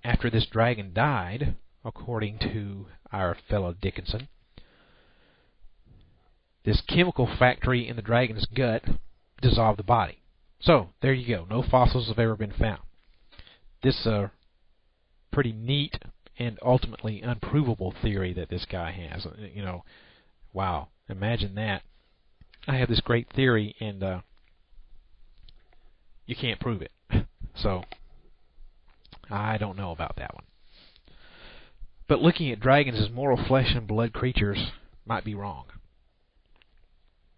after this dragon died, according to our fellow Dickinson, this chemical factory in the dragon's gut dissolved the body. So, there you go. No fossils have ever been found. This pretty neat and ultimately unprovable theory that this guy has. You know, wow, imagine that. I have this great theory, and you can't prove it. So, I don't know about that one. But looking at dragons as mortal flesh and blood creatures might be wrong.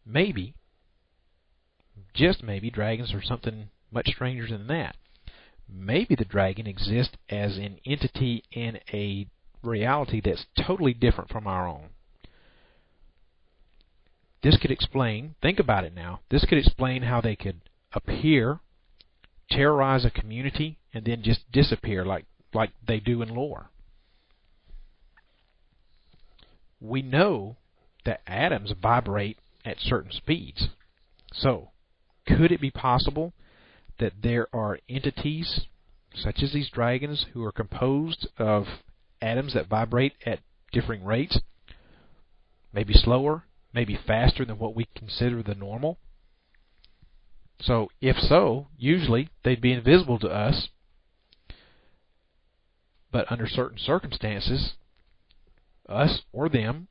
Maybe, just maybe, dragons are something much stranger than that. Maybe the dragon exists as an entity in a reality that's totally different from our own. This could explain, think about it now, this could explain how they could appear, terrorize a community, and then just disappear like they do in lore. We know that atoms vibrate at certain speeds. So, could it be possible that there are entities, such as these dragons, who are composed of atoms that vibrate at differing rates? Maybe slower, maybe faster than what we consider the normal? So, if so, usually they'd be invisible to us, but under certain circumstances, us or them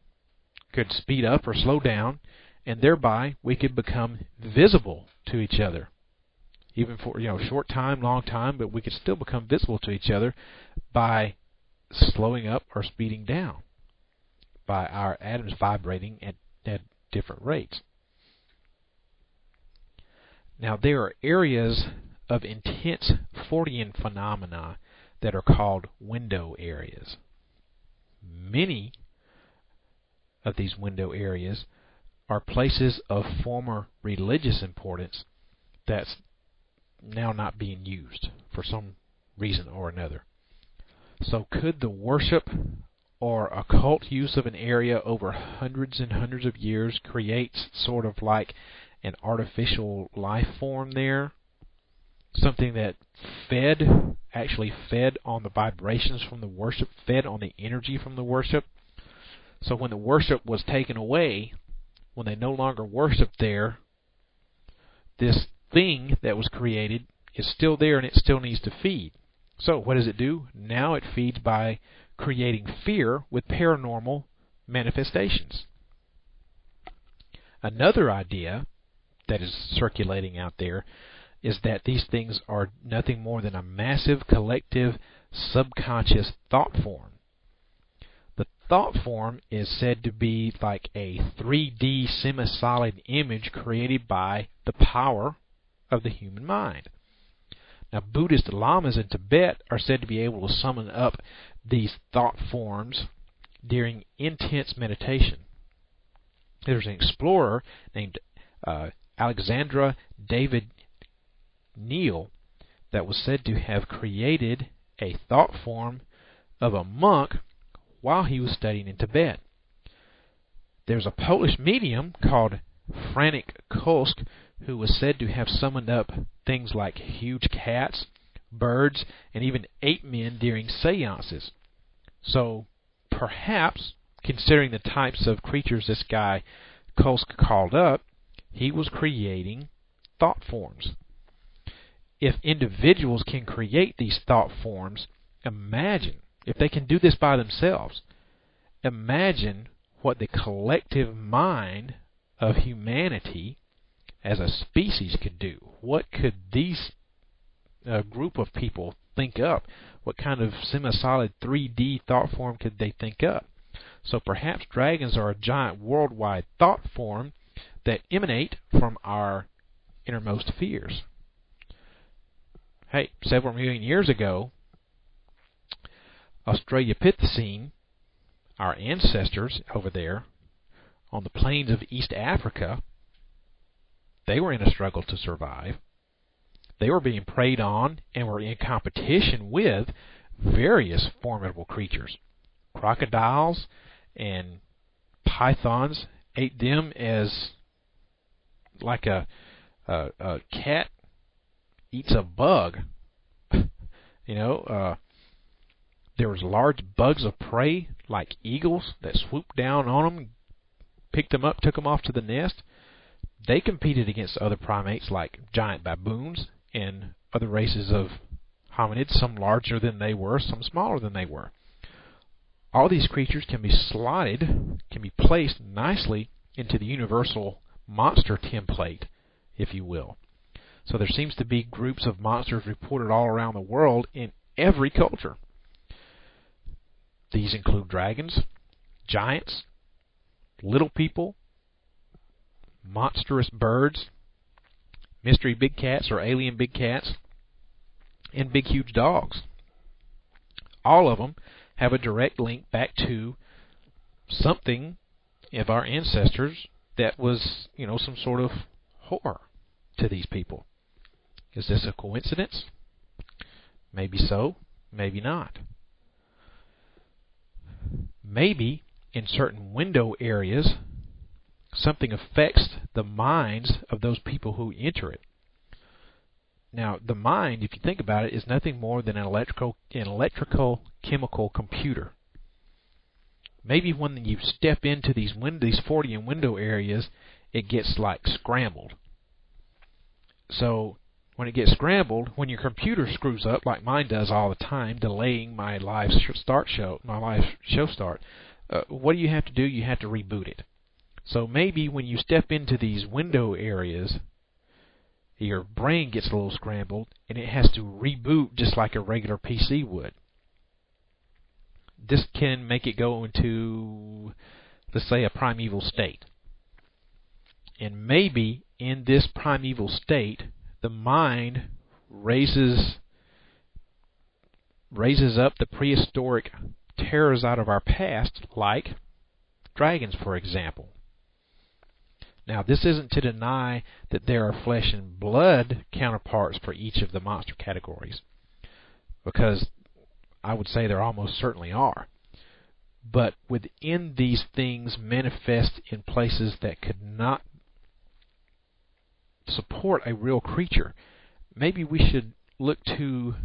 could speed up or slow down, and thereby we could become visible to each other. Even for short time, long time, but we could still become visible to each other by slowing up or speeding down, by our atoms vibrating at different rates. Now, there are areas of intense Fortean phenomena that are called window areas. Many of these window areas are places of former religious importance that's now not being used for some reason or another. So could the worship or occult use of an area over hundreds and hundreds of years create sort of like an artificial life form there? Something that actually fed on the vibrations from the worship, fed on the energy from the worship. So when the worship was taken away, when they no longer worshiped there, this thing that was created is still there and it still needs to feed. So what does it do? Now it feeds by creating fear with paranormal manifestations. Another idea that is circulating out there is that these things are nothing more than a massive collective subconscious thought form. The thought form is said to be like a 3D semi-solid image created by the power of the human mind. Now, Buddhist lamas in Tibet are said to be able to summon up these thought forms during intense meditation. There's an explorer named Alexandra David Neal that was said to have created a thought form of a monk while he was studying in Tibet. There's a Polish medium called Franek Kolsk who was said to have summoned up things like huge cats, birds, and even ape men during seances. So perhaps, considering the types of creatures this guy Kolsk called up, he was creating thought forms. If individuals can create these thought forms, imagine, if they can do this by themselves, imagine what the collective mind of humanity as a species could do. What could these group of people think up? What kind of semi-solid 3D thought form could they think up? So perhaps dragons are a giant worldwide thought form that emanate from our innermost fears. Hey, several million years ago, Australopithecine, our ancestors over there on the plains of East Africa, they were in a struggle to survive. They were being preyed on and were in competition with various formidable creatures. Crocodiles and pythons ate them as like a cat eats a bug. There was large bugs of prey like eagles that swooped down on them, picked them up, took them off to the nest. They competed against other primates like giant baboons and other races of hominids, some larger than they were, some smaller than they were. All these creatures can be slotted, can be placed nicely into the universal monster template, if you will. So there seems to be groups of monsters reported all around the world in every culture. These include dragons, giants, little people, monstrous birds, mystery big cats or alien big cats, and big huge dogs. All of them have a direct link back to something of our ancestors that was, some sort of horror to these people. Is this a coincidence? Maybe so, maybe not. Maybe in certain window areas, something affects the minds of those people who enter it. Now, the mind, if you think about it, is nothing more than an electrical chemical computer. Maybe when you step into these 40 and window areas, it gets like scrambled. So when it gets scrambled, when your computer screws up, like mine does all the time, delaying my live show start, what do you have to do? You have to reboot it. So maybe when you step into these window areas, your brain gets a little scrambled, and it has to reboot just like a regular PC would. This can make it go into, let's say, a primeval state. And maybe in this primeval state, the mind raises up the prehistoric terrors out of our past, like dragons, for example. Now, this isn't to deny that there are flesh and blood counterparts for each of the monster categories, because I would say there almost certainly are. But within these things manifest in places that could not support a real creature, maybe we should look to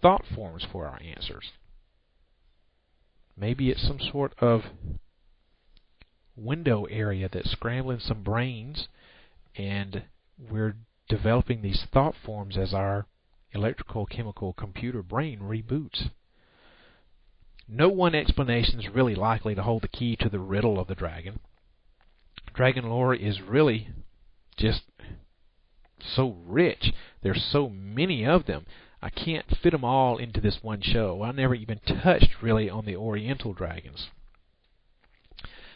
thought forms for our answers. Maybe it's some sort of window area that's scrambling some brains, and we're developing these thought forms as our electrical chemical computer brain reboots. No one explanation is really likely to hold the key to the riddle of the dragon. Dragon lore is really just so rich. There's so many of them. I can't fit them all into this one show. I never even touched really on the Oriental dragons.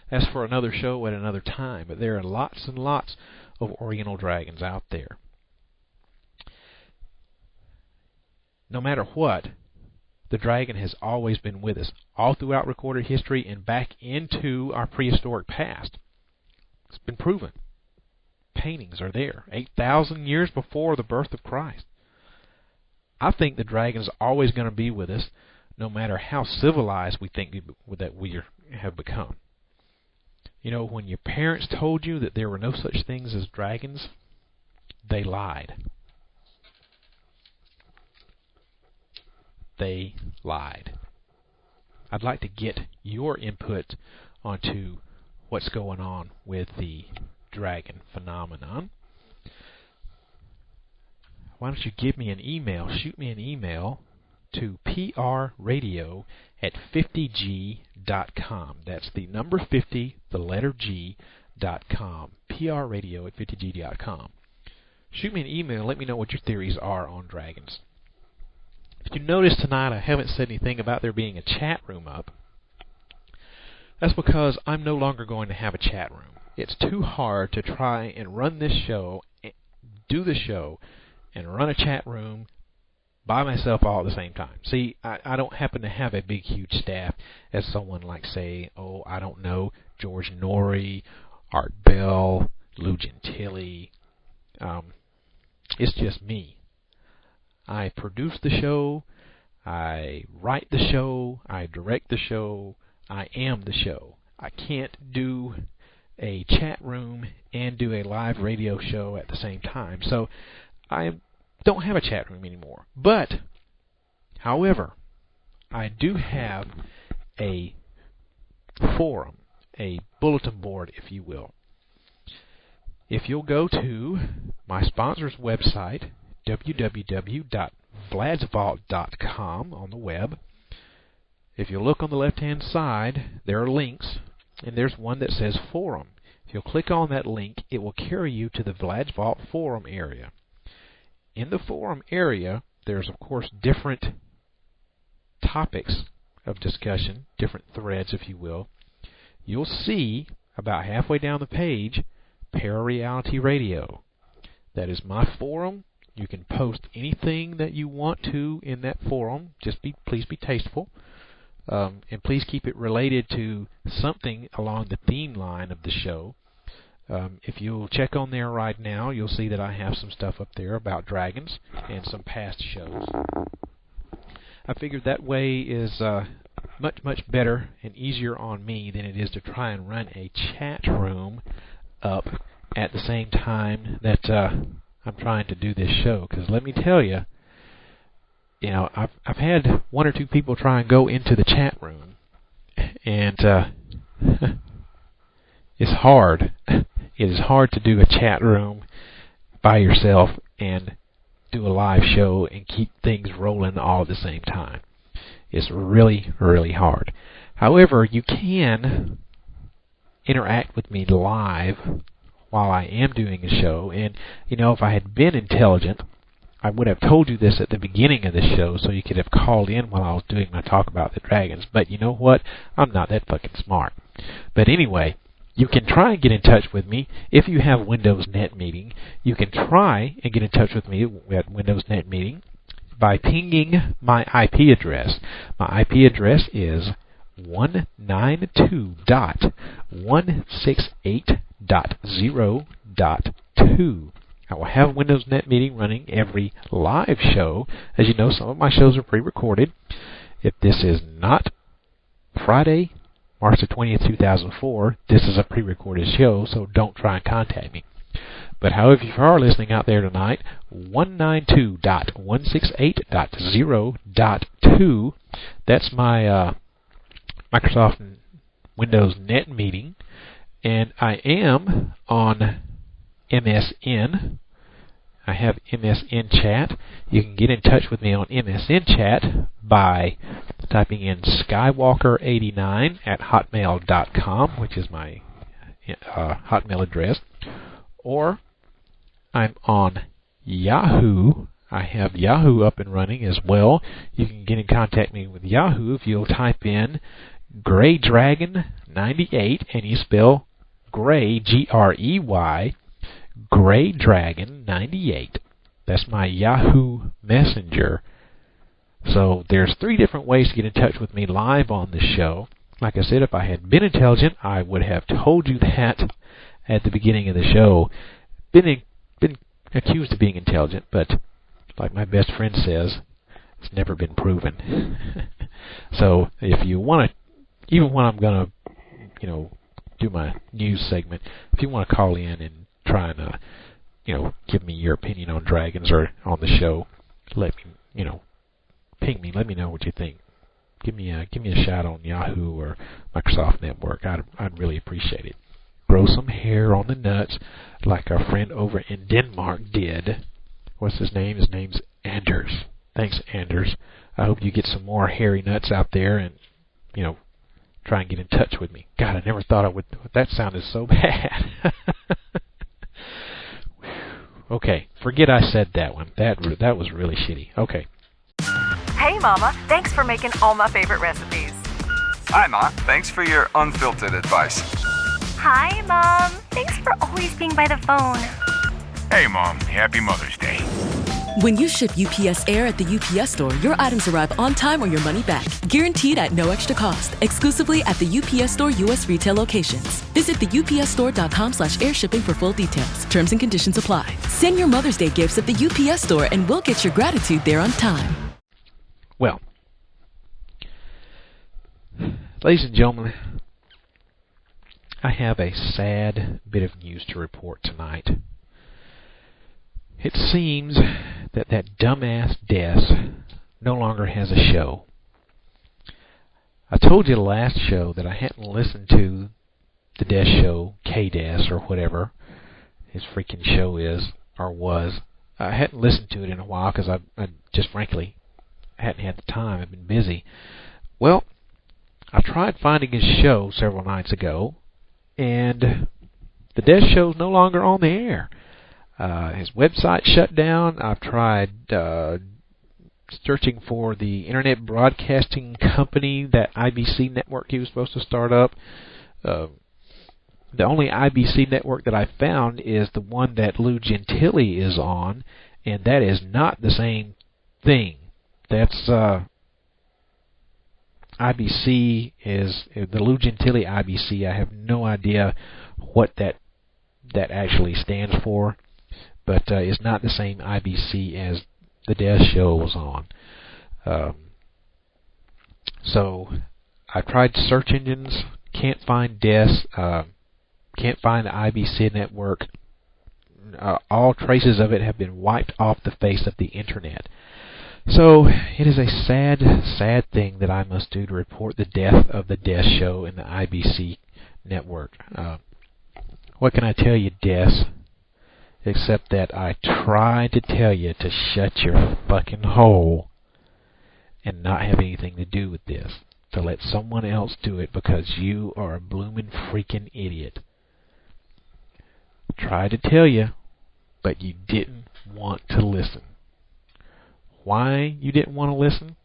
That's for another show at another time, but there are lots and lots of Oriental dragons out there. No matter what, the dragon has always been with us, all throughout recorded history and back into our prehistoric past. It's been proven. Paintings are there, 8,000 years before the birth of Christ. I think the dragon's always going to be with us, no matter how civilized we think that we have become. When your parents told you that there were no such things as dragons, they lied. They lied. I'd like to get your input onto what's going on with the dragon phenomenon. Why don't you give me an email, shoot me an email to prradio@50g.com. That's the number 50, the letter G, 50g.com. PRradio at 50g.com. Shoot me an email. Let me know what your theories are on dragons. If you notice tonight I haven't said anything about there being a chat room up, that's because I'm no longer going to have a chat room. It's too hard to try and run this show, do the show, and run a chat room by myself all at the same time. See, I don't happen to have a big, huge staff as someone like, say, I don't know, George Norrie, Art Bell, Lou Gentili. It's just me. I produce the show, I write the show, I direct the show, I am the show. I can't do a chat room and do a live radio show at the same time. So I don't have a chat room anymore. But, however, I do have a forum, a bulletin board, if you will. If you'll go to my sponsor's website, www.vladsvault.com on the web, if you look on the left-hand side, there are links, and there's one that says Forum. If you'll click on that link, it will carry you to the Vlad's Vault Forum area. In the Forum area, there's, of course, different topics of discussion, different threads, if you will. You'll see, about halfway down the page, ParaReality Radio. That is my forum. You can post anything that you want to in that forum. Please be tasteful. And please keep it related to something along the theme line of the show. If you'll check on there right now, you'll see that I have some stuff up there about dragons and some past shows. I figured that way is much, much better and easier on me than it is to try and run a chat room up at the same time that I'm trying to do this show. Because let me tell you, I've had one or two people try and go into the chat room, and it's hard. It is hard to do a chat room by yourself and do a live show and keep things rolling all at the same time. It's really, really hard. However, you can interact with me live while I am doing a show, and if I had been intelligent, I would have told you this at the beginning of the show so you could have called in while I was doing my talk about the dragons. But you know what? I'm not that fucking smart. But anyway, you can try and get in touch with me if you have Windows Net Meeting. You can try and get in touch with me at Windows Net Meeting by pinging my IP address. My IP address is 192.168.0.2. I will have Windows Net Meeting running every live show. As you know, some of my shows are pre-recorded. If this is not Friday, March the 20th, 2004, this is a pre-recorded show, so don't try and contact me. But however, if you are listening out there tonight, 192.168.0.2, that's my Microsoft Windows Net Meeting, and I am on MSN. I have MSN Chat. You can get in touch with me on MSN Chat by typing in Skywalker89 at hotmail.com, which is my Hotmail address. Or I'm on Yahoo. I have Yahoo up and running as well. You can get in contact me with Yahoo if you'll type in Grey Dragon 98 and you spell Grey, Grey, Grey Dragon 98. That's my Yahoo Messenger. So there's 3 different ways to get in touch with me live on the show. Like I said, if I had been intelligent, I would have told you that at the beginning of the show. Been accused of being intelligent, but like my best friend says, it's never been proven. So if you want to, even when I'm going to, do my news segment, if you want to call in and try and, give me your opinion on dragons or on the show, let me, ping me. Let me know what you think. Give me a shout on Yahoo or Microsoft Network. I'd really appreciate it. Grow some hair on the nuts like our friend over in Denmark did. What's his name? His name's Anders. Thanks, Anders. I hope you get some more hairy nuts out there and, try and get in touch with me. God, I never thought I would. That sounded so bad. Okay, forget I said that one. That was really shitty. Okay. Hey, Mama. Thanks for making all my favorite recipes. Hi, Ma. Thanks for your unfiltered advice. Hi, Mom. Thanks for always being by the phone. Hey, Mom. Happy Mother's Day. When you ship UPS Air at the UPS Store, your items arrive on time or your money back. Guaranteed at no extra cost. Exclusively at the UPS Store U.S. retail locations. Visit the upsstore.com/airshipping for full details. Terms and conditions apply. Send your Mother's Day gifts at the UPS Store and we'll get your gratitude there on time. Well, ladies and gentlemen, I have a sad bit of news to report tonight. It seems that dumbass Des no longer has a show. I told you the last show that I hadn't listened to the Des show, K-Des or whatever his freaking show is or was. I hadn't listened to it in a while because I just frankly hadn't had the time. I've been busy. Well, I tried finding his show several nights ago, and the Des show's no longer on the air. His website shut down. I've tried searching for the internet broadcasting company, that IBC network he was supposed to start up. The only IBC network that I found is the one that Lou Gentile is on, and that is not the same thing. That's IBC is the Lou Gentile IBC. I have no idea what that actually stands for, but it's not the same IBC as the Des show was on. So I tried search engines, can't find Des, can't find the IBC network. All traces of it have been wiped off the face of the internet. So it is a sad, sad thing that I must do to report the death of the Des show in the IBC network. What can I tell you, Des? Except that I tried to tell you to shut your fucking hole and not have anything to do with this. To let someone else do it because you are a bloomin' freaking idiot. Tried to tell you, but you didn't want to listen. Why you didn't want to listen?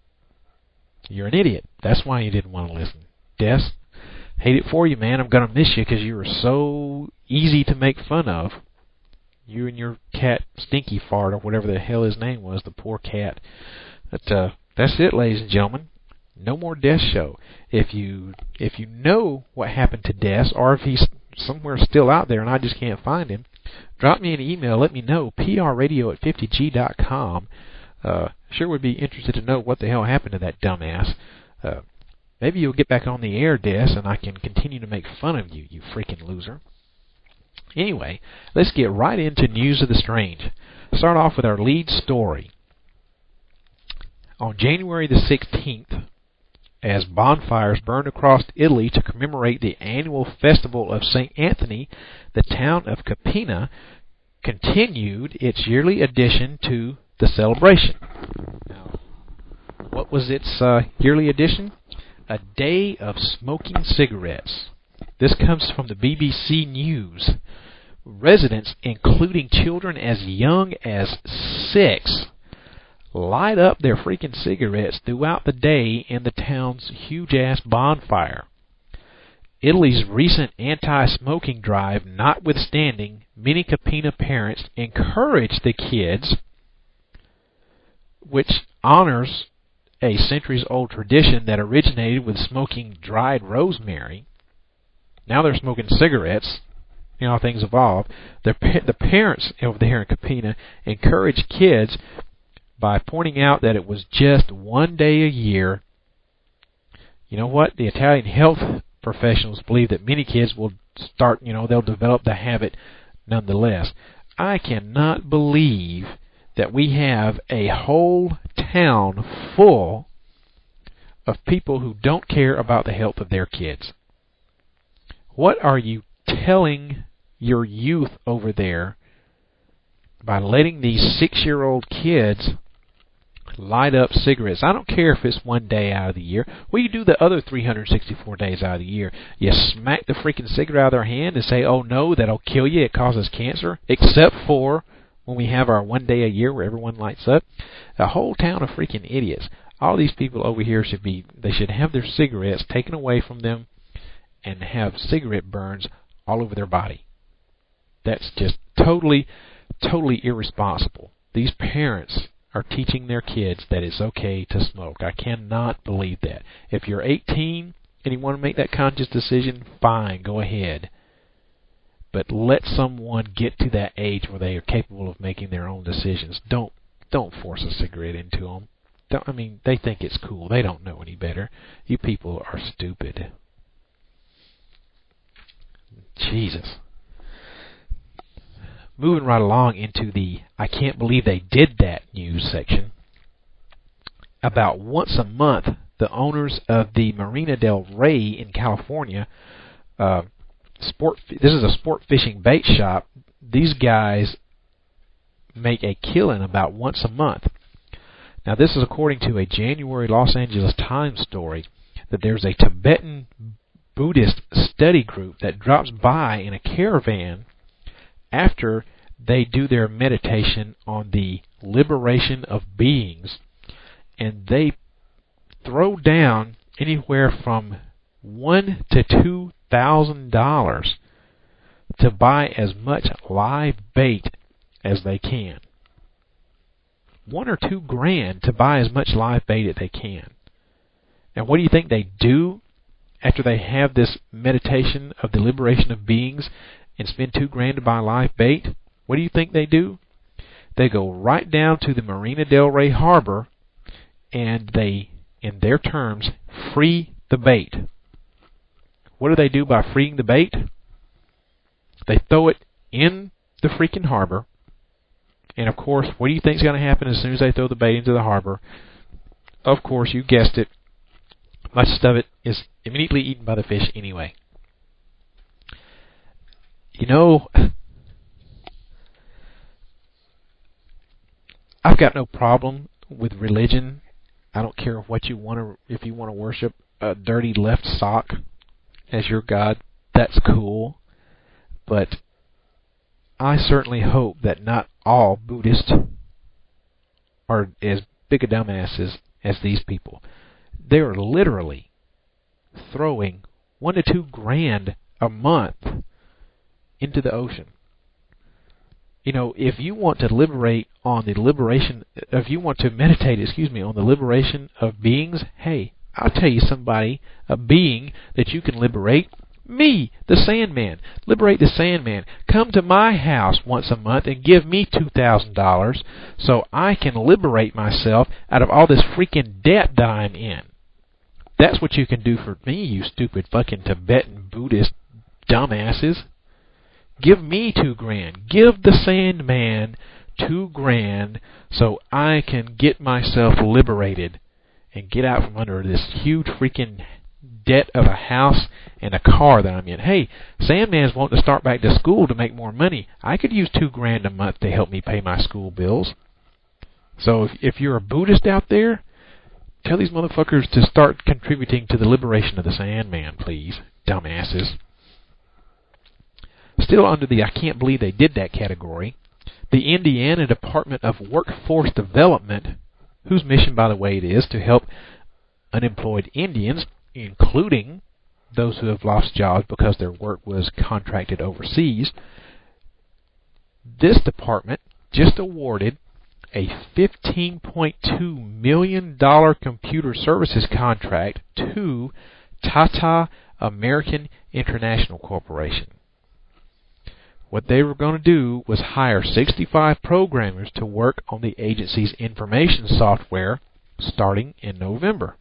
You're an idiot. That's why you didn't want to listen. Des, hate it for you, man. I'm going to miss you because you were so easy to make fun of. You and your cat Stinky Fart, or whatever the hell his name was, the poor cat. But that's it, ladies and gentlemen. No more Des show. If you know what happened to Des, or if he's somewhere still out there and I just can't find him, drop me an email. Let me know. prradio@50g.com. Sure would be interested to know what the hell happened to that dumbass. Maybe you'll get back on the air, Des, and I can continue to make fun of you, you freaking loser. Anyway, let's get right into News of the Strange. Start off with our lead story. On January the 16th, as bonfires burned across Italy to commemorate the annual festival of St. Anthony, the town of Capena continued its yearly addition to the celebration. Now, what was its yearly addition? A day of smoking cigarettes. This comes from the BBC News. Residents, including children as young as 6, light up their freaking cigarettes throughout the day in the town's huge-ass bonfire. Italy's recent anti-smoking drive notwithstanding, many Capena parents encourage the kids, which honors a centuries-old tradition that originated with smoking dried rosemary. Now they're smoking cigarettes. You know how things evolve. The parents over there in Capena encourage kids by pointing out that it was just one day a year. You know what? The Italian health professionals believe that many kids will start, they'll develop the habit nonetheless. I cannot believe that we have a whole town full of people who don't care about the health of their kids. What are you telling your youth over there by letting these 6-year-old kids light up cigarettes. I don't care if it's one day out of the year. What do you do the other 364 days out of the year? You smack the freaking cigarette out of their hand and say, oh no, that'll kill you, it causes cancer, except for when we have our one day a year where everyone lights up. A whole town of freaking idiots. All these people over here should have their cigarettes taken away from them and have cigarette burns all over their body. That's just totally irresponsible. These parents are teaching their kids that it's okay to smoke. I cannot believe that. If you're 18 and you want to make that conscious decision, fine, go ahead. But let someone get to that age where they are capable of making their own decisions. Don't force a cigarette into them. They think it's cool. They don't know any better. You people are stupid. Jesus. Moving right along into the I can't believe they did that news section. About once a month, the owners of the Marina del Rey in California, this is a sport fishing bait shop. These guys make a killing about once a month. Now, this is according to a January Los Angeles Times story that there's a Tibetan Buddhist study group that drops by in a caravan after they do their meditation on the liberation of beings, and they throw down anywhere from $1,000 to $2,000 to buy as much live bait as they can. $1,000 or $2,000 to buy as much live bait as they can. And what do you think they do after they have this meditation of the liberation of beings and spend $2,000 to buy live bait? What do you think they do? They go right down to the Marina del Rey harbor and they, in their terms, free the bait. What do they do by freeing the bait? They throw it in the freaking harbor. And of course, what do you think is going to happen as soon as they throw the bait into the harbor? Of course, you guessed it. Much of it is immediately eaten by the fish anyway. You know, I've got no problem with religion. I don't care what you want to, if you want to worship a dirty left sock as your god, that's cool. But I certainly hope that not all Buddhists are as big a dumbasses as these people. They are literally throwing $1,000 to $2,000 a month into the ocean. You know, if you want to meditate, on the liberation of beings, hey, I'll tell you a being that you can liberate. Me, the Sandman. Liberate the Sandman. Come to my house once a month and give me $2,000 so I can liberate myself out of all this freaking debt that I'm in. That's what you can do for me, you stupid fucking Tibetan Buddhist dumbasses. Give me $2,000. Give the Sandman $2,000 so I can get myself liberated and get out from under this huge freaking debt of a house and a car that I'm in. Hey, Sandman's wanting to start back to school to make more money. I could use $2,000 a month to help me pay my school bills. So if you're a Buddhist out there, tell these motherfuckers to start contributing to the liberation of the Sandman, please, dumbasses. Still under the I can't believe they did that category, the Indiana Department of Workforce Development, whose mission, by the way, it is to help unemployed Indians, including those who have lost jobs because their work was contracted overseas. This department just awarded a $15.2 million computer services contract to Tata American International Corporation. What they were going to do was hire 65 programmers to work on the agency's information software starting in November.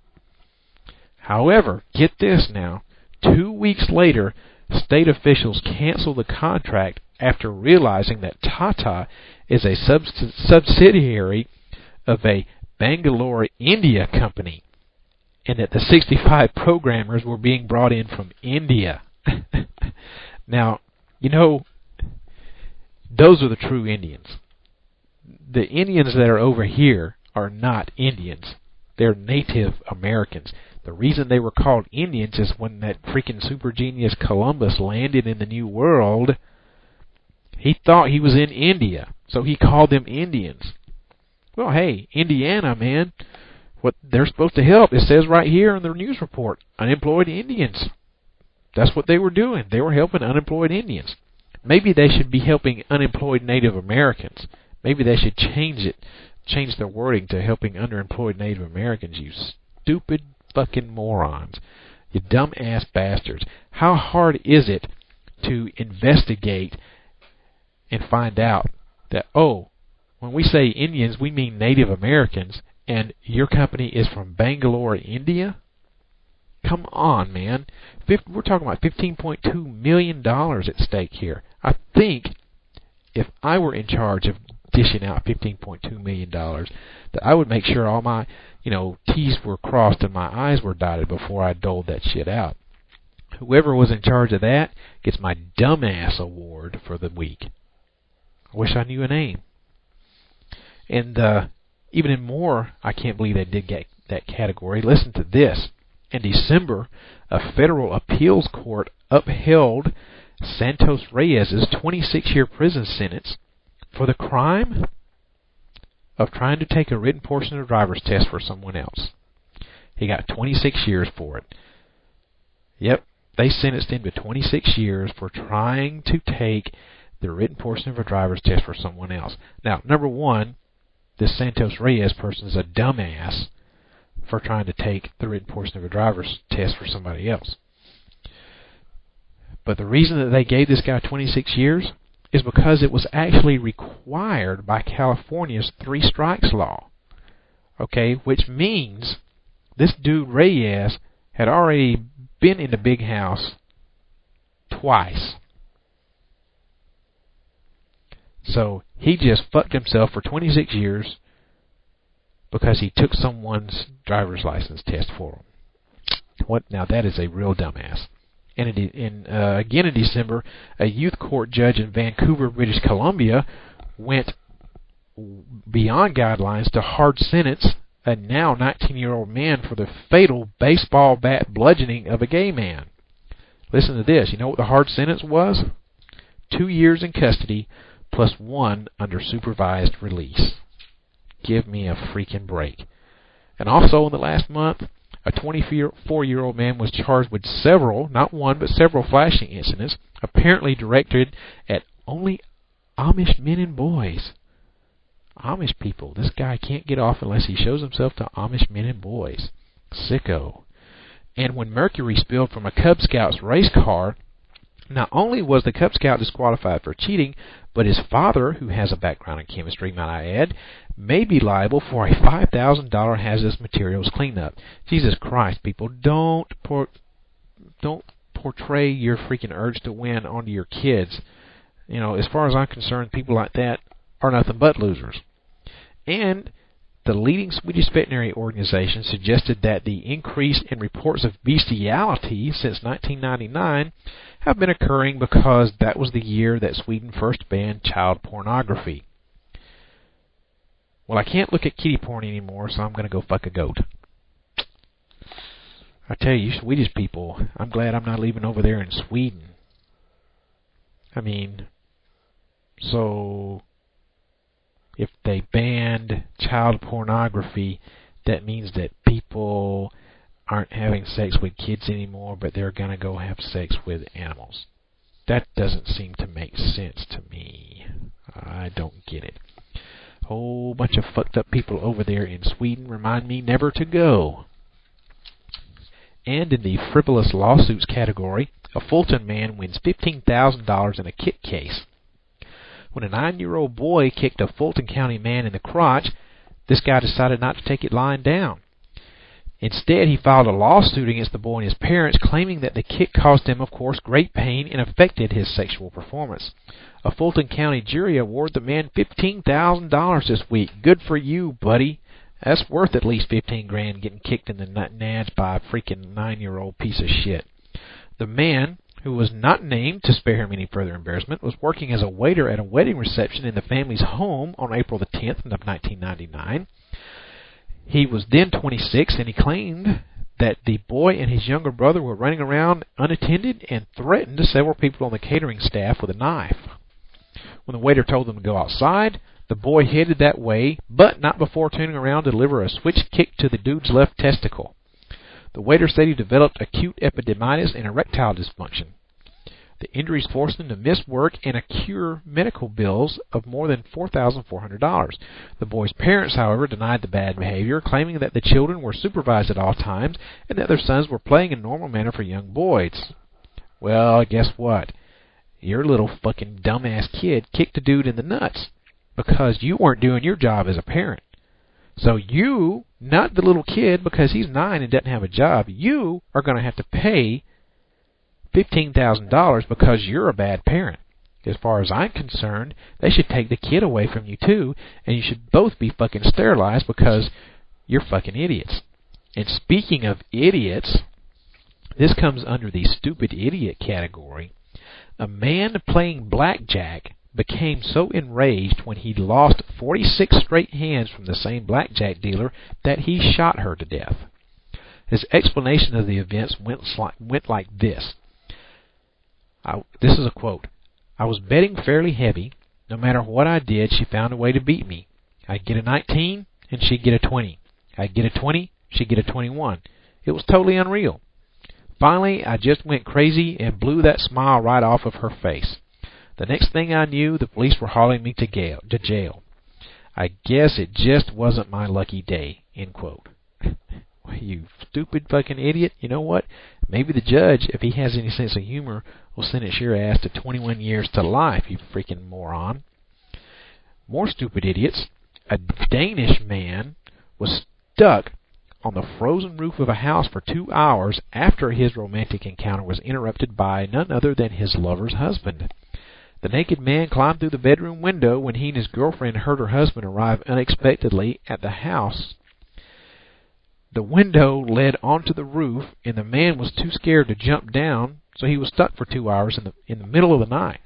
However, get this now, 2 weeks later, state officials canceled the contract after realizing that Tata is a subsidiary of a Bangalore, India company, and that the 65 programmers were being brought in from India. Now, you know, those are the true Indians. The Indians that are over here are not Indians. They're Native Americans. The reason they were called Indians is when that freaking super genius Columbus landed in the New World, he thought he was in India, so he called them Indians. Well, hey, Indiana, man, what they're supposed to help, it says right here in the news report, unemployed Indians. That's what they were doing. They were helping unemployed Indians. Maybe they should be helping unemployed Native Americans. Maybe they should change their wording to helping underemployed Native Americans, you stupid fucking morons. You dumb-ass bastards. How hard is it to investigate and find out that, oh, when we say Indians, we mean Native Americans, and your company is from Bangalore, India? Come on, man. We're talking about $15.2 million at stake here. I think if I were in charge of dishing out $15.2 million, that I would make sure all my, T's were crossed and my I's were dotted before I doled that shit out. Whoever was in charge of that gets my dumbass award for the week. I wish I knew a name. And even in more, I can't believe they did get that category. Listen to this. In December, a federal appeals court upheld Santos Reyes' 26-year prison sentence for the crime of trying to take a written portion of the driver's test for someone else. He got 26 years for it. Yep, they sentenced him to 26 years for trying to take the written portion of a driver's test for someone else. Now, number one, this Santos Reyes person is a dumbass for trying to take the written portion of a driver's test for somebody else. But the reason that they gave this guy 26 years is because it was actually required by California's 3 strikes law. Okay, which means this dude Reyes had already been in the big house twice. So he just fucked himself for 26 years because he took someone's driver's license test for him. What? Now that is a real dumbass. And again in December, a youth court judge in Vancouver, British Columbia, went beyond guidelines to hard sentence a now 19-year-old man for the fatal baseball bat bludgeoning of a gay man. Listen to this. You know what the hard sentence was? 2 years in custody plus 1 under supervised release. Give me a freaking break. And also in the last month, a 24-year-old man was charged with several, not one, but several flashing incidents, apparently directed at only Amish men and boys. Amish people. This guy can't get off unless he shows himself to Amish men and boys. Sicko. And when mercury spilled from a Cub Scouts race car, not only was the Cub Scout disqualified for cheating, but his father, who has a background in chemistry, might I add, may be liable for a $5,000 hazardous materials cleanup. Jesus Christ, people, don't portray your freaking urge to win onto your kids. As far as I'm concerned, people like that are nothing but losers. And the leading Swedish veterinary organization suggested that the increase in reports of bestiality since 1999 have been occurring because that was the year that Sweden first banned child pornography. Well, I can't look at kitty porn anymore, so I'm going to go fuck a goat. I tell you, Swedish people, I'm glad I'm not living over there in Sweden. I mean, so if they banned child pornography, that means that people aren't having sex with kids anymore, but they're going to go have sex with animals. That doesn't seem to make sense to me. I don't get it. Whole bunch of fucked up people over there in Sweden remind me never to go. And in the frivolous lawsuits category, a Fulton man wins $15,000 in a kick case. When a 9-year-old boy kicked a Fulton County man in the crotch, this guy decided not to take it lying down. Instead, he filed a lawsuit against the boy and his parents, claiming that the kick caused him, of course, great pain and affected his sexual performance. A Fulton County jury awarded the man $15,000 this week. Good for you, buddy. That's worth at least $15,000 getting kicked in the nads by a freaking 9-year-old piece of shit. The man, who was not named to spare him any further embarrassment, was working as a waiter at a wedding reception in the family's home on April the 10th of 1999. He was then 26, and he claimed that the boy and his younger brother were running around unattended and threatened several people on the catering staff with a knife. When the waiter told them to go outside, the boy headed that way, but not before turning around to deliver a switch kick to the dude's left testicle. The waiter said he developed acute epididymitis and erectile dysfunction. The injuries forced him to miss work and incur medical bills of more than $4,400. The boy's parents, however, denied the bad behavior, claiming that the children were supervised at all times and that their sons were playing in normal manner for young boys. Well, guess what? Your little fucking dumbass kid kicked a dude in the nuts because you weren't doing your job as a parent. So you, not the little kid because he's 9 and doesn't have a job, you are going to have to pay $15,000 because you're a bad parent. As far as I'm concerned, they should take the kid away from you too, and you should both be fucking sterilized because you're fucking idiots. And speaking of idiots, this comes under the stupid idiot category. A man playing blackjack became so enraged when he lost 46 straight hands from the same blackjack dealer that he shot her to death. His explanation of the events went like this. This is a quote. "I was betting fairly heavy. No matter what I did, she found a way to beat me. I'd get a 19, and she'd get a 20. I'd get a 20, she'd get a 21. It was totally unreal. Finally, I just went crazy and blew that smile right off of her face. The next thing I knew, the police were hauling me to jail. I guess it just wasn't my lucky day." End quote. You stupid fucking idiot. You know what? Maybe the judge, if he has any sense of humor, will sentence your ass to 21 years to life, you freaking moron. More stupid idiots. A Danish man was stuck on the frozen roof of a house for 2 hours after his romantic encounter was interrupted by none other than his lover's husband. The naked man climbed through the bedroom window when he and his girlfriend heard her husband arrive unexpectedly at the house. The window led onto the roof, and the man was too scared to jump down, so he was stuck for 2 hours in the middle of the night.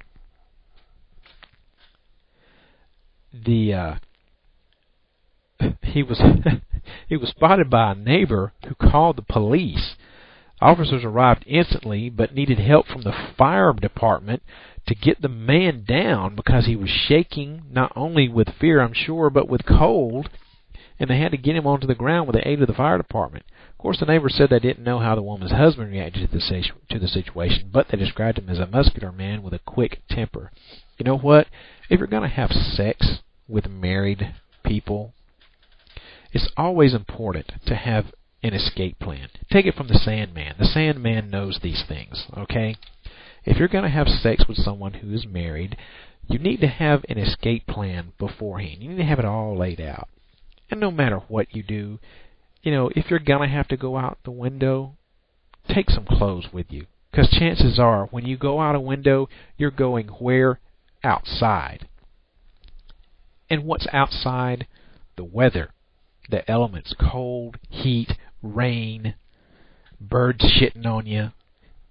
He was spotted by a neighbor who called the police. Officers arrived instantly, but needed help from the fire department to get the man down because he was shaking, not only with fear, I'm sure, but with cold, and they had to get him onto the ground with the aid of the fire department. Of course, the neighbors said they didn't know how the woman's husband reacted to the situation, but they described him as a muscular man with a quick temper. You know what? If you're going to have sex with married people, it's always important to have an escape plan. Take it from the Sandman. The Sandman knows these things, okay? If you're going to have sex with someone who is married, you need to have an escape plan beforehand. You need to have it all laid out. And no matter what you do, if you're going to have to go out the window, take some clothes with you. Because chances are, when you go out a window, you're going where? Outside. And what's outside? The weather. The elements. Cold, heat, rain, birds shitting on you.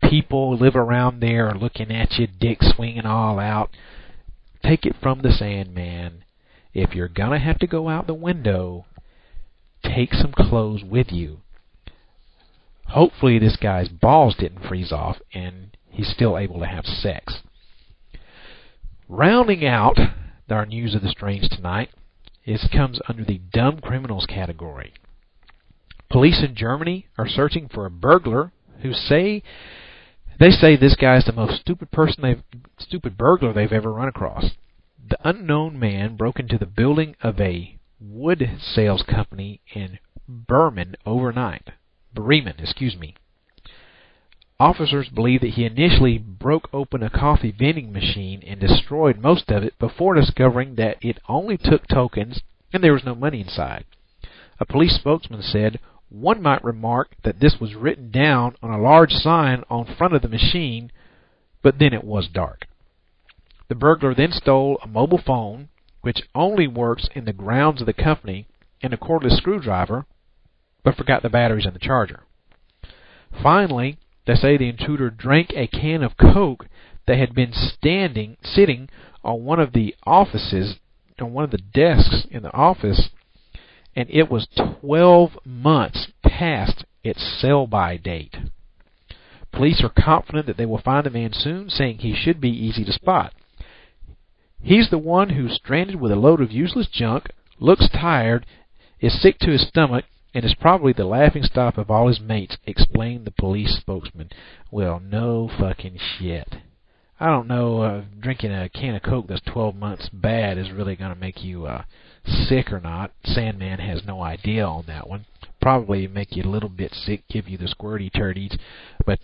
People live around there looking at you, dick swinging all out. Take it from the Sandman. If you're going to have to go out the window, take some clothes with you. Hopefully this guy's balls didn't freeze off and he's still able to have sex. Rounding out our news of the strange tonight, it comes under the dumb criminals category. Police in Germany are searching for a burglar who say this guy's the most stupid burglar they've ever run across. The unknown man broke into the building of a wood sales company in Bremen overnight. Officers believe that he initially broke open a coffee vending machine and destroyed most of it before discovering that it only took tokens and there was no money inside. A police spokesman said, "One might remark that this was written down on a large sign on front of the machine, but then it was dark." The burglar then stole a mobile phone, which only works in the grounds of the company, and a cordless screwdriver, but forgot the batteries and the charger. Finally, they say the intruder drank a can of Coke that had been sitting on one of the desks in the office, and it was 12 months past its sell-by date. Police are confident that they will find the man soon, saying he should be easy to spot. He's the one who's stranded with a load of useless junk, looks tired, is sick to his stomach, and is probably the laughingstock of all his mates, explained the police spokesman. Well, no fucking shit. I don't know if drinking a can of Coke that's 12 months bad is really going to make you sick or not. Sandman has no idea on that one. Probably make you a little bit sick, give you the squirty turdies. But,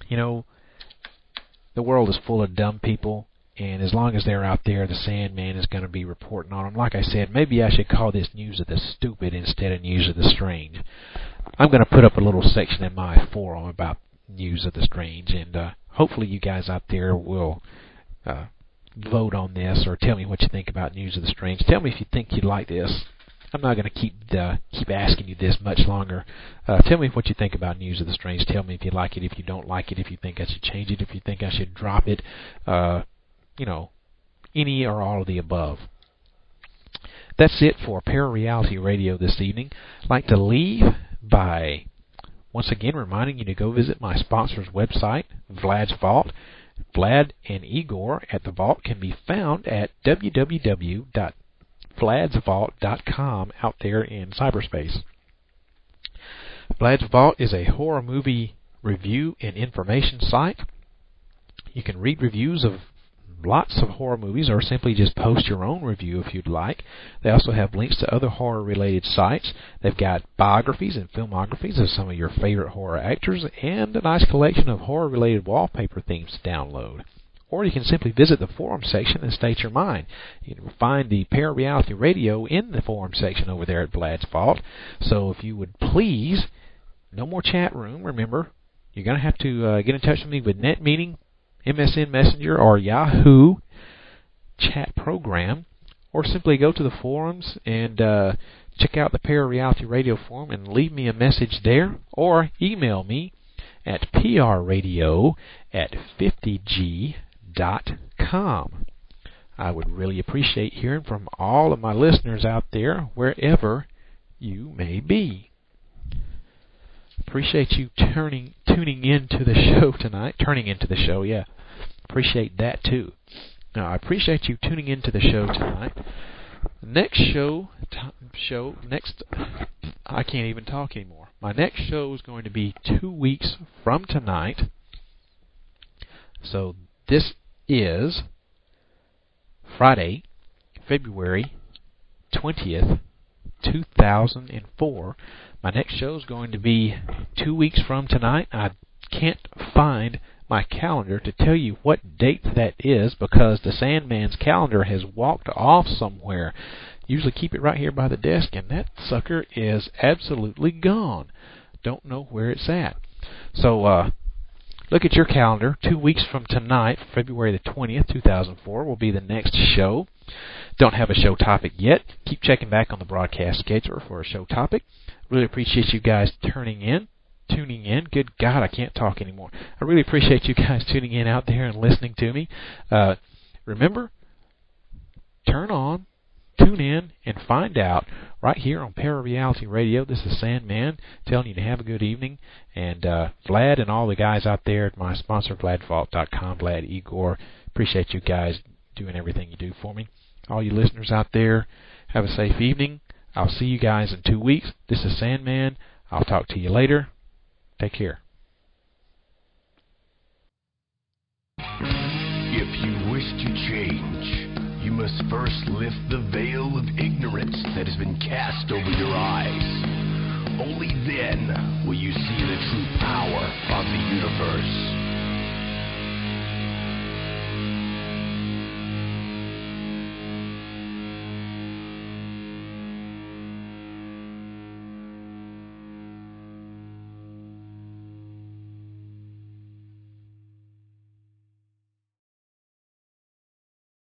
you know, the world is full of dumb people. And as long as they're out there, the Sandman is going to be reporting on them. Like I said, maybe I should call this News of the Stupid instead of News of the Strange. I'm going to put up a little section in my forum about News of the Strange, and hopefully you guys out there will vote on this or tell me what you think about News of the Strange. Tell me if you think you'd like this. I'm not going to keep asking you this much longer. Tell me what you think about News of the Strange. Tell me if you like it, if you don't like it, if you think I should change it, if you think I should drop it. You know, any or all of the above. That's it for ParaReality Radio this evening. I'd like to leave by once again reminding you to go visit my sponsor's website, Vlad's Vault. Vlad and Igor at the Vault can be found at www.vladsvault.com out there in cyberspace. Vlad's Vault is a horror movie review and information site. You can read reviews of lots of horror movies, or simply just post your own review if you'd like. They also have links to other horror-related sites. They've got biographies and filmographies of some of your favorite horror actors, and a nice collection of horror-related wallpaper themes to download. Or you can simply visit the forum section and state your mind. You can find the ParaReality Radio in the forum section over there at Vlad's Vault. So if you would please, no more chat room, remember, you're going to have to get in touch with me with NetMeeting, MSN Messenger, or Yahoo chat program, or simply go to the forums and check out the ParaReality Radio forum and leave me a message there, or email me at prradio@50g.com. I would really appreciate hearing from all of my listeners out there, wherever you may be. Appreciate you tuning into the show tonight. Turning into the show, yeah. Appreciate that too. Now, I appreciate you tuning into the show tonight. Next I can't even talk anymore. My next show is going to be 2 weeks from tonight. So this is Friday, February 20th, 2004. My next show is going to be 2 weeks from tonight. I can't find my calendar to tell you what date that is because the Sandman's calendar has walked off somewhere. Usually keep it right here by the desk, and that sucker is absolutely gone. Don't know where it's at. So look at your calendar. 2 weeks from tonight, February the 20th, 2004, will be the next show. Don't have a show topic yet. Keep checking back on the broadcast scheduler for a show topic. Really appreciate you guys tuning in. Good God, I can't talk anymore. I really appreciate you guys tuning in out there and listening to me. Remember, turn on, tune in, and find out right here on ParaReality Radio. This is Sandman telling you to have a good evening. And Vlad and all the guys out there at my sponsor, VladVault.com, Vlad, Igor, appreciate you guys doing everything you do for me. All you listeners out there, have a safe evening. I'll see you guys in 2 weeks. This is Sandman. I'll talk to you later. Take care. If you wish to change, you must first lift the veil of ignorance that has been cast over your eyes. Only then will you see the true power of the universe.